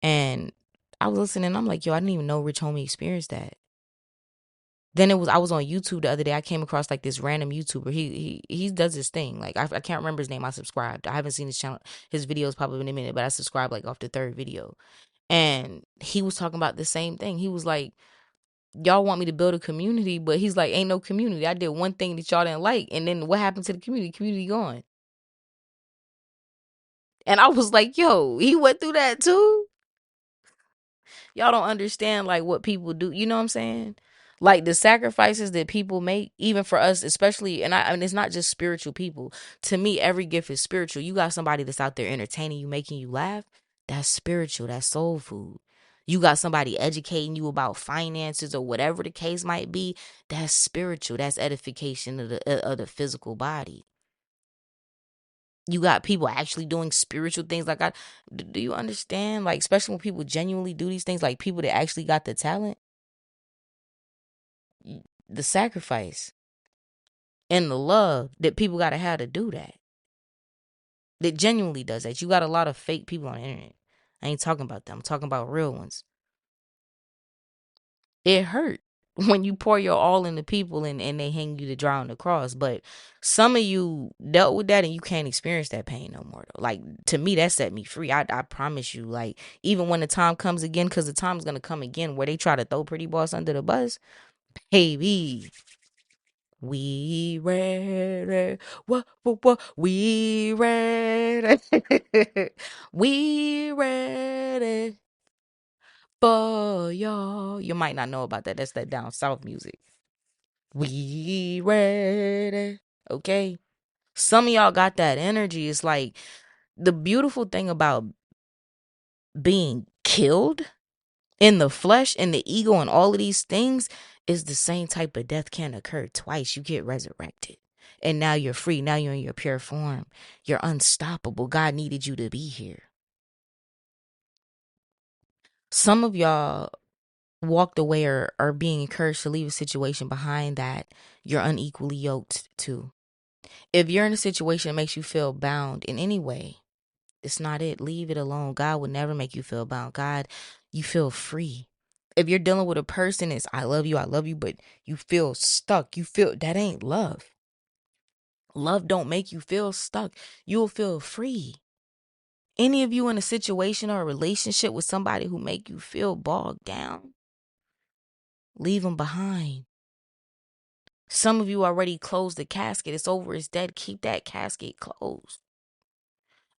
And I was listening. I'm like, yo, I didn't even know Rich Homie experienced that. Then I was on YouTube the other day. I came across like this random YouTuber. He does this thing. Like I can't remember his name. I subscribed. I haven't seen his channel, his videos probably in a minute, but I subscribed like off the third video. And he was talking about the same thing. He was like, y'all want me to build a community, but he's like, ain't no community. I did one thing that y'all didn't like, and then what happened to the community? Community gone. And I was like, yo, he went through that too. Y'all don't understand like what people do. You know what I'm saying? Like the sacrifices that people make, even for us, especially, and I mean, it's not just spiritual people. To me, every gift is spiritual. You got somebody that's out there entertaining you, making you laugh. That's spiritual. That's soul food. You got somebody educating you about finances or whatever the case might be. That's spiritual. That's edification of the physical body. You got people actually doing spiritual things. Like, do you understand? Like, especially when people genuinely do these things, like people that actually got the talent, the sacrifice, and the love that people got to have to do that. That genuinely does that. You got a lot of fake people on the internet. I ain't talking about them. I'm talking about real ones. It hurt when you pour your all into people and they hang you to dry on the cross. But some of you dealt with that and you can't experience that pain no more though. Like to me, that set me free. I promise you. Like even when the time comes again, because the time's gonna come again where they try to throw Pretty Boss under the bus, baby. We ready. What? We ready. We ready for y'all. You might not know about that. That's that down south music. We ready. Okay. Some of y'all got that energy. It's like the beautiful thing about being killed in the flesh and the ego and all of these things is the same type of death can occur twice. You get resurrected. And now you're free. Now you're in your pure form. You're unstoppable. God needed you to be here. Some of y'all walked away or are being encouraged to leave a situation behind that you're unequally yoked to. If you're in a situation that makes you feel bound in any way, it's not it. Leave it alone. God would never make you feel bound. God, you feel free. If you're dealing with a person that's I love you, but you feel stuck. You feel that ain't love. Love don't make you feel stuck. You'll feel free. Any of you in a situation or a relationship with somebody who make you feel bogged down, leave them behind. Some of you already closed the casket. It's over. It's dead. Keep that casket closed.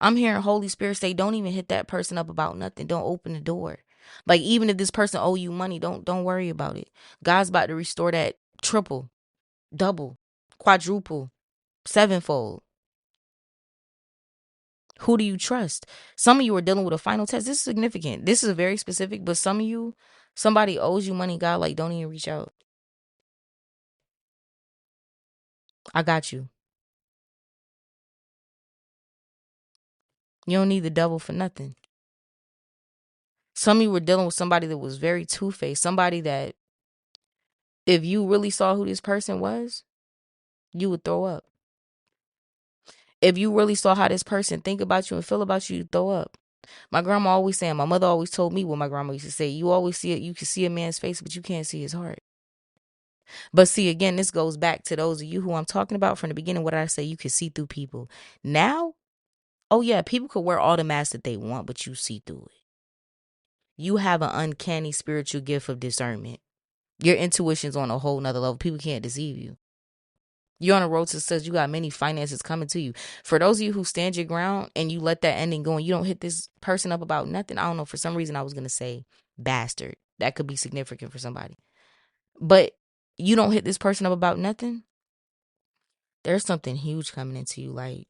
I'm hearing Holy Spirit say, don't even hit that person up about nothing. Don't open the door. Like, even if this person owe you money, don't worry about it. God's about to restore that triple, double, quadruple, sevenfold. Who do you trust? Some of you are dealing with a final test. This is significant. This is very specific, but some of you, somebody owes you money. God, like, don't even reach out. I got you. You don't need the devil for nothing. Some of you were dealing with somebody that was very two-faced. Somebody that, if you really saw who this person was, you would throw up. If you really saw how this person think about you and feel about you, you'd throw up. My grandma always saying, my mother always told me what my grandma used to say. You always see it. You can see a man's face, but you can't see his heart. But see, again, this goes back to those of you who I'm talking about from the beginning. What did I say? You can see through people. Now, oh yeah, people could wear all the masks that they want, but you see through it. You have an uncanny spiritual gift of discernment. Your intuition's on a whole nother level. People can't deceive you. You're on a road to success. You got many finances coming to you. For those of you who stand your ground and you let that ending go and you don't hit this person up about nothing, I don't know. For some reason, I was going to say bastard. That could be significant for somebody. But you don't hit this person up about nothing, there's something huge coming into you, like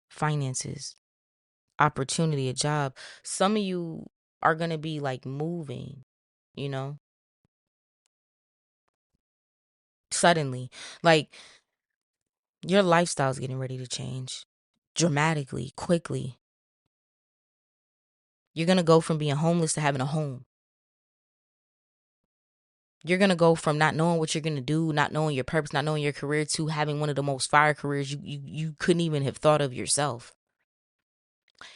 finances, opportunity, a job. Some of you are going to be like moving, you know, suddenly. Like, your lifestyle's getting ready to change dramatically, quickly. You're going to go from being homeless to having a home. You're going to go from not knowing what you're going to do, not knowing your purpose, not knowing your career, to having one of the most fire careers you couldn't even have thought of yourself.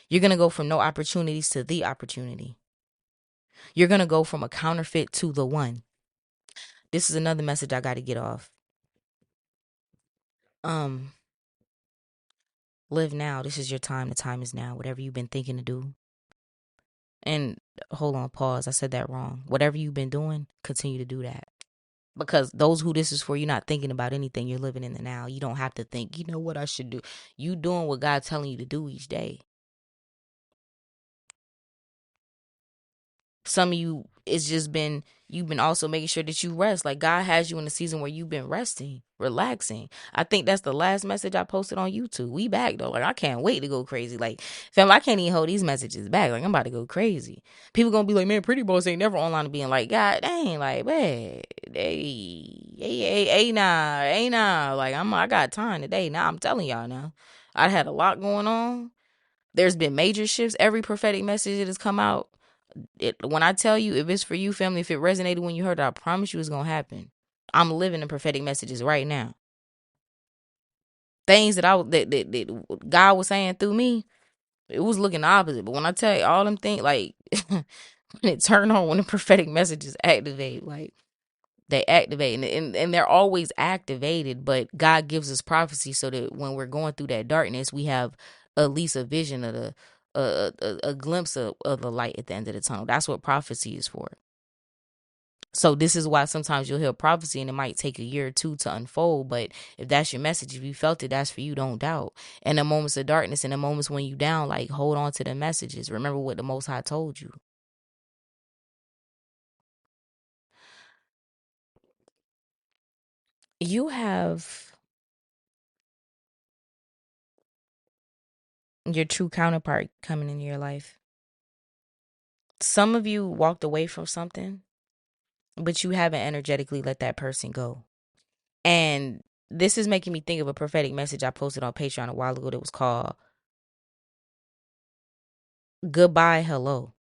You're going to go from no opportunities to the opportunity. You're going to go from a counterfeit to the one. This is another message I got to get off. Live now. This is your time. The time is now. Whatever you've been thinking to do. And hold on, pause. I said that wrong. Whatever you've been doing, continue to do that. Because those who this is for, you're not thinking about anything. You're living in the now. You don't have to think, you know what I should do. You doing what God's telling you to do each day. Some of you, it's just been, you've been also making sure that you rest. Like, God has you in a season where you've been resting, relaxing. I think that's the last message I posted on YouTube. We back though. Like, I can't wait to go crazy. Like, fam, I can't even hold these messages back. Like, I'm about to go crazy. People gonna be like, man, Pretty Boss ain't never online being like, God dang, like, man, nah. Like, I got time today. Now I'm telling y'all now. I had a lot going on. There's been major shifts. Every prophetic message that has come out, when I tell you, if it's for you, family, if it resonated when you heard it, I promise you it's going to happen. I'm living the prophetic messages right now. Things that God was saying through me, it was looking the opposite. But when I tell you all them things, like, when it turned on, when the prophetic messages activate, like, they activate. And they're always activated, but God gives us prophecy so that when we're going through that darkness, we have at least a vision of a glimpse of the light at the end of the tunnel. That's what prophecy is for. So this is why sometimes you'll hear prophecy and it might take a year or two to unfold. But if that's your message, if you felt it, that's for you. Don't doubt. And the moments of darkness and the moments when you down, like, hold on to the messages. Remember what the Most High told you. You have your true counterpart coming into your life. Some of you walked away from something, but you haven't energetically let that person go. And this is making me think of a prophetic message I posted on Patreon a while ago that was called Goodbye, Hello.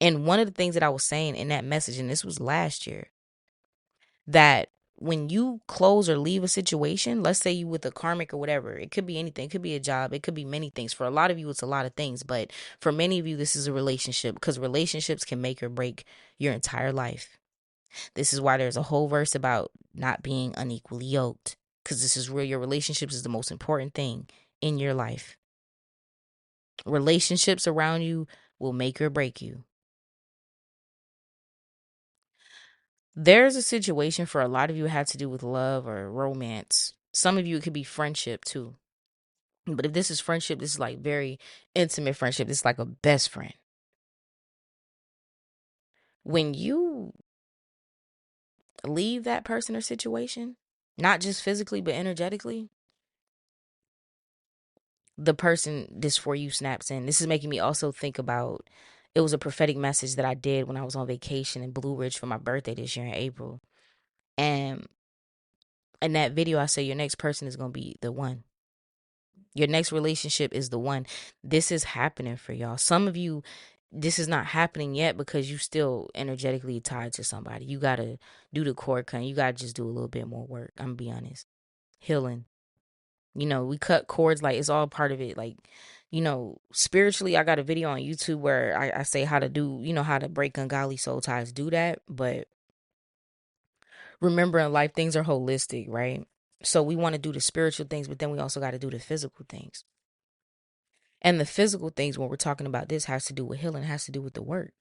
And one of the things that I was saying in that message, and this was last year, that when you close or leave a situation, let's say you with a karmic or whatever, it could be anything. It could be a job. It could be many things. For a lot of you, it's a lot of things. But for many of you, this is a relationship, because relationships can make or break your entire life. This is why there's a whole verse about not being unequally yoked, because this is where your relationships is the most important thing in your life. Relationships around you will make or break you. There's a situation for a lot of you it had to do with love or romance. Some of you, it could be friendship too. But if this is friendship, this is like very intimate friendship. This is like a best friend. When you leave that person or situation, not just physically, but energetically, the person this for you snaps in. This is making me also think about, it was a prophetic message that I did when I was on vacation in Blue Ridge for my birthday this year in April. And in that video, I say your next person is going to be the one. Your next relationship is the one. This is happening for y'all. Some of you, this is not happening yet because you still energetically tied to somebody. You got to do the cord cutting. You got to just do a little bit more work. I'm going to be honest. Healing. You know, we cut cords, like it's all part of it. Like, you know, spiritually, I got a video on YouTube where I say how to do, you know, how to break ungodly soul ties, do that. But remember in life, things are holistic, right? So we want to do the spiritual things, but then we also got to do the physical things. And the physical things, when we're talking about this, has to do with healing, has to do with the work.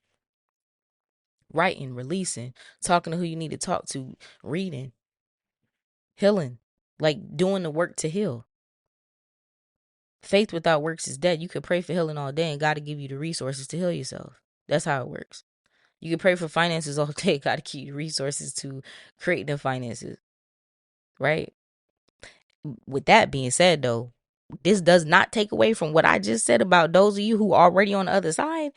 Writing, releasing, talking to who you need to talk to, reading, healing, like doing the work to heal. Faith without works is dead. You could pray for healing all day and God to give you the resources to heal yourself. That's how it works. You can pray for finances all day. God to give you the resources to create the finances. Right? With that being said, though, this does not take away from what I just said about those of you who are already on the other side.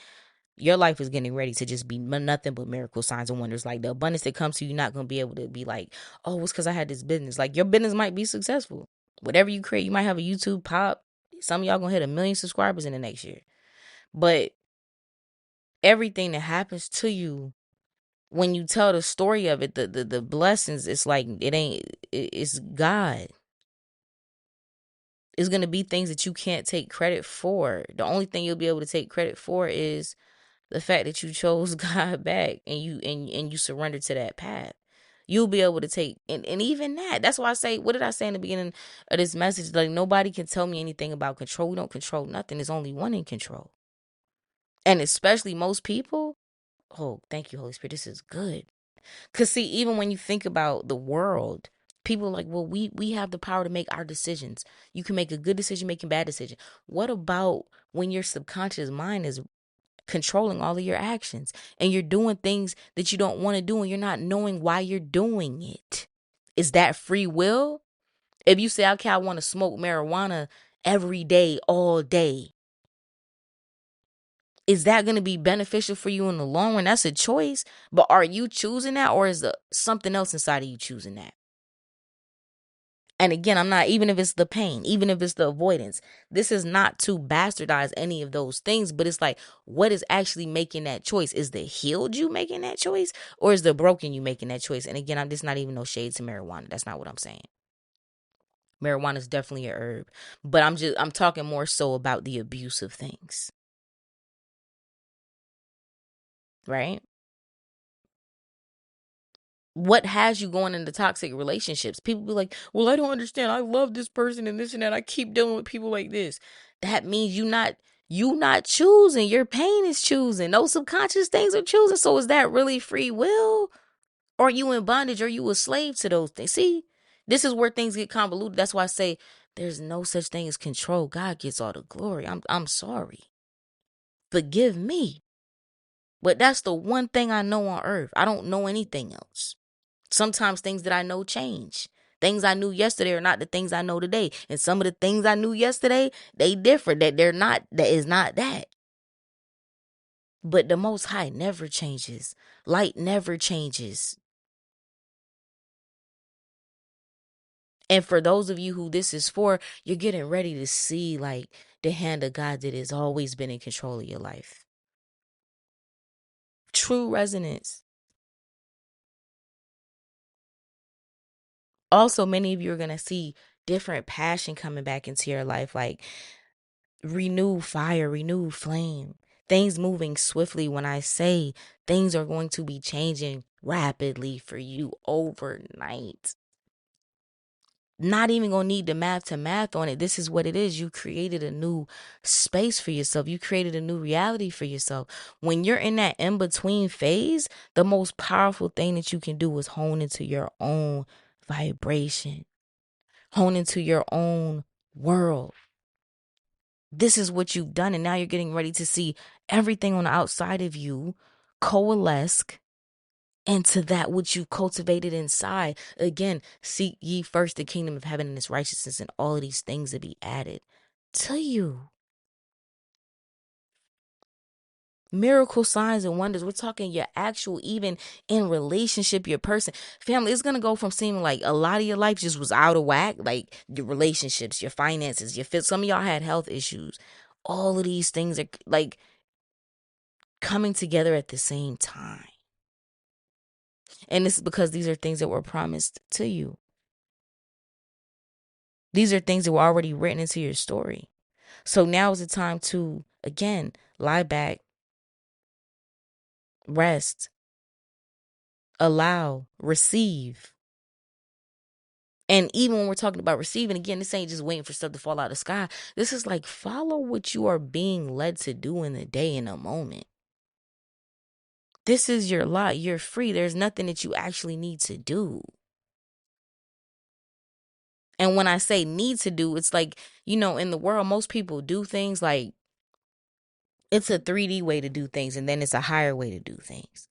Your life is getting ready to just be nothing but miracle signs and wonders. Like the abundance that comes to you, you're not going to be able to be like, oh, it's because I had this business. Like your business might be successful. Whatever you create, you might have a YouTube pop. Some of y'all going to hit 1 million subscribers in the next year. But everything that happens to you, when you tell the story of it, the blessings, it's like, it's God. It's going to be things that you can't take credit for. The only thing you'll be able to take credit for is the fact that you chose God back and you surrendered to that path. You'll be able to take, and even that's why I say, what did I say in the beginning of this message? Like, nobody can tell me anything about control. We don't control nothing. There's only one in control. And especially most people, oh, thank you, Holy Spirit, this is good. Because see, even when you think about the world, people are like, well, we have the power to make our decisions. You can make a good decision, make a bad decision. What about when your subconscious mind is controlling all of your actions and you're doing things that you don't want to do and you're not knowing why you're doing it? Is that free will? If you say, okay, I want to smoke marijuana every day, all day, is that going to be beneficial for you in the long run? That's a choice. But are you choosing that, or is there something else inside of you choosing that? And again, I'm not, even if it's the pain, even if it's the avoidance, this is not to bastardize any of those things, but it's like, what is actually making that choice? Is the healed you making that choice, or is the broken you making that choice? And again, I'm just not even no shade to marijuana. That's not what I'm saying. Marijuana is definitely a herb, but I'm talking more so about the abuse of things. Right? What has you going into toxic relationships? People be like, well, I don't understand. I love this person and this and that. I keep dealing with people like this. That means you not choosing. Your pain is choosing. Those subconscious things are choosing. So is that really free will? Or are you in bondage? Or are you a slave to those things? See, this is where things get convoluted. That's why I say there's no such thing as control. God gets all the glory. I'm sorry. Forgive me. But that's the one thing I know on earth. I don't know anything else. Sometimes things that I know change. Things I knew yesterday are not the things I know today. And some of the things I knew yesterday, they differ. That is not that. But the Most High never changes. Light never changes. And for those of you who this is for, you're getting ready to see like the hand of God that has always been in control of your life. True resonance. Also, many of you are going to see different passion coming back into your life, like renewed fire, renewed flame, things moving swiftly. When I say things are going to be changing rapidly for you overnight, not even gonna need the math to math on it. This is what it is. You created a new space for yourself. You created a new reality for yourself. When you're in that in-between phase, the most powerful thing that you can do is hone into your own vibration, hone into your own world. This is what you've done. And now you're getting ready to see everything on the outside of you coalesce into that which you cultivated inside. Again, seek ye first the kingdom of heaven and its righteousness, and all of these things to be added to you. Miracle signs and wonders. We're talking your actual, even in relationship, your person, family. It's going to go from seeming like a lot of your life just was out of whack, like your relationships, your finances, your fit. Some of y'all had health issues. All of these things are like coming together at the same time. And this is because these are things that were promised to you. These are things that were already written into your story. So now is the time to, again, lie back, rest, allow, receive. And even when we're talking about receiving, again, this ain't just waiting for stuff to fall out of the sky. This is like follow what you are being led to do in the day, in a moment. This is your lot. You're free. There's nothing that you actually need to do. And when I say need to do, it's like, in the world, most people do things like it's a 3D way to do things, and then it's a higher way to do things.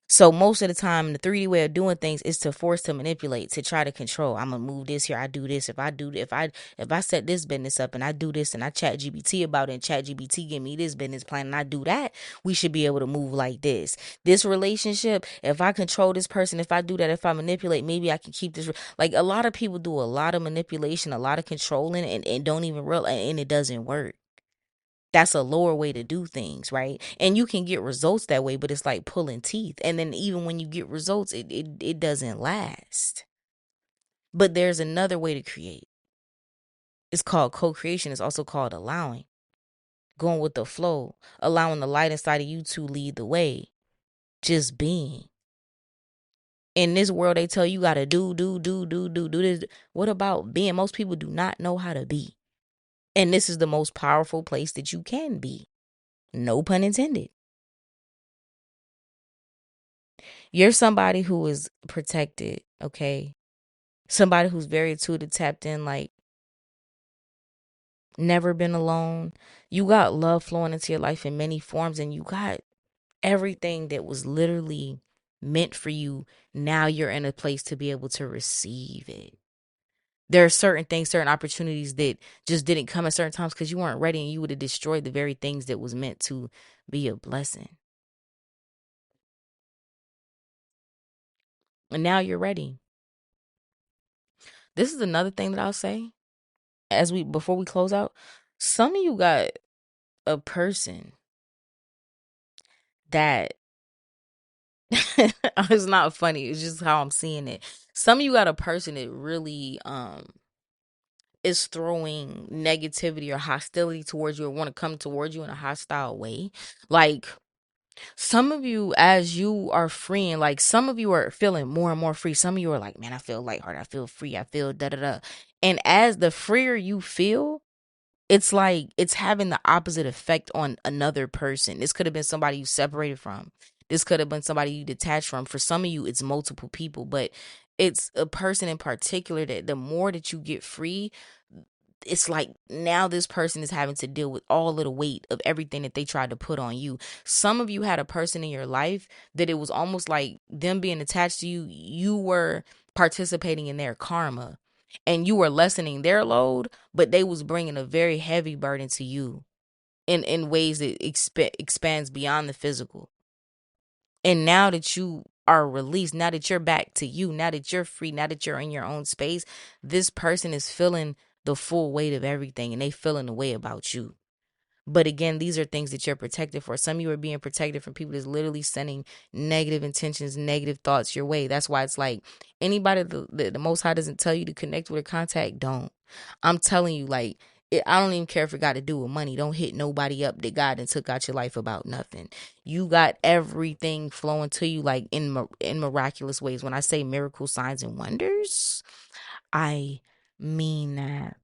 So most of the time, the 3D way of doing things is to force, to manipulate, to try to control. I'm gonna move this here. I do this. If I set this business up and I do this and I chat GBT about it, and chat GBT give me this business plan and I do that, we should be able to move like this. This relationship, if I control this person, if I do that, if I manipulate, maybe I can keep this. Like a lot of people do a lot of manipulation, a lot of controlling, and don't even realize, and it doesn't work. That's a lower way to do things, right? And you can get results that way, but it's like pulling teeth. And then even when you get results, it doesn't last. But there's another way to create. It's called co-creation. It's also called allowing. Going with the flow. Allowing the light inside of you to lead the way. Just being. In this world, they tell you gotta do this. What about being? Most people do not know how to be. And this is the most powerful place that you can be. No pun intended. You're somebody who is protected, okay? Somebody who's very intuitive, tapped in, like never been alone. You got love flowing into your life in many forms, and you got everything that was literally meant for you. Now you're in a place to be able to receive it. There are certain things, certain opportunities that just didn't come at certain times because you weren't ready, and you would have destroyed the very things that was meant to be a blessing. And now you're ready. This is another thing that I'll say before we close out. Some of you got a person that it's not funny, it's just how I'm seeing it. Some of you got a person that really is throwing negativity or hostility towards you, or want to come towards you in a hostile way. Like some of you, as you are freeing, like some of you are feeling more and more free. Some of you are like, man, I feel lighthearted, I feel free, I feel da da da. And as the freer you feel, it's like it's having the opposite effect on another person. This could have been somebody you separated from. This could have been somebody you detached from. For some of you, it's multiple people, but it's a person in particular that the more that you get free, it's like now this person is having to deal with all of the weight of everything that they tried to put on you. Some of you had a person in your life that it was almost like them being attached to you. You were participating in their karma and you were lessening their load, but they was bringing a very heavy burden to you in ways that expands beyond the physical. And now that you are released, now that you're back to you, now that you're free, now that you're in your own space, this person is feeling the full weight of everything, and they feeling the way about you. But again, these are things that you're protected for. Some of you are being protected from people that's literally sending negative intentions, negative thoughts your way. That's why it's like anybody the Most High doesn't tell you to connect with or contact, don't. I'm telling you, like, I don't even care if it got to do with money. Don't hit nobody up that God and took out your life about nothing. You got everything flowing to you like in miraculous ways. When I say miracle signs and wonders, I mean that.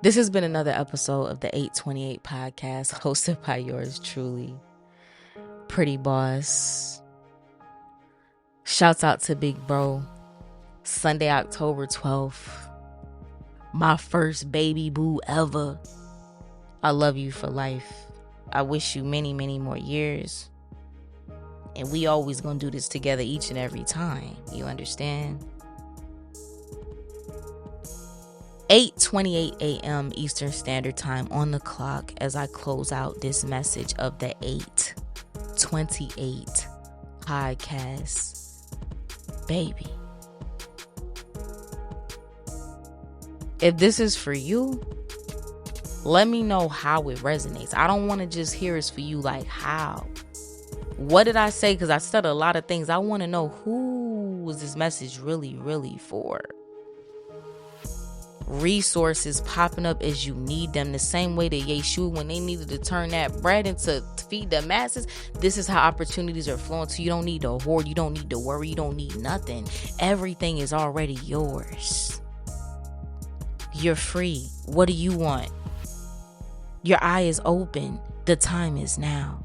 This has been another episode of the 828 podcast, hosted by yours truly, Pretty Boss. Shouts out to Big Bro. Sunday, October 12th. My first baby boo ever. I love you for life. I wish you many, many more years. And we always gonna do this together each and every time. You understand? 8:28 a.m. Eastern Standard Time on the clock as I close out this message of the 8:28 podcast. Baby, if this is for you, let me know how it resonates. I don't want to just hear it's for you, like how. What did I say? Because I said a lot of things. I want to know who was this message really, really for. Resources popping up as you need them, the same way that Yeshua, when they needed to turn that bread into to feed the masses, this is how opportunities are flowing. So you don't need to hoard, you don't need to worry, you don't need nothing. Everything is already yours. You're free. What do you want? Your eye is open. The time is now.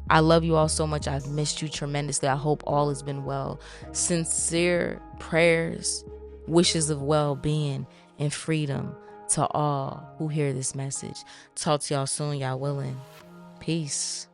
I love you all so much. I've missed you tremendously. I hope all has been well. Sincere prayers, wishes of well-being and freedom to all who hear this message. Talk to y'all soon, y'all willing. Peace.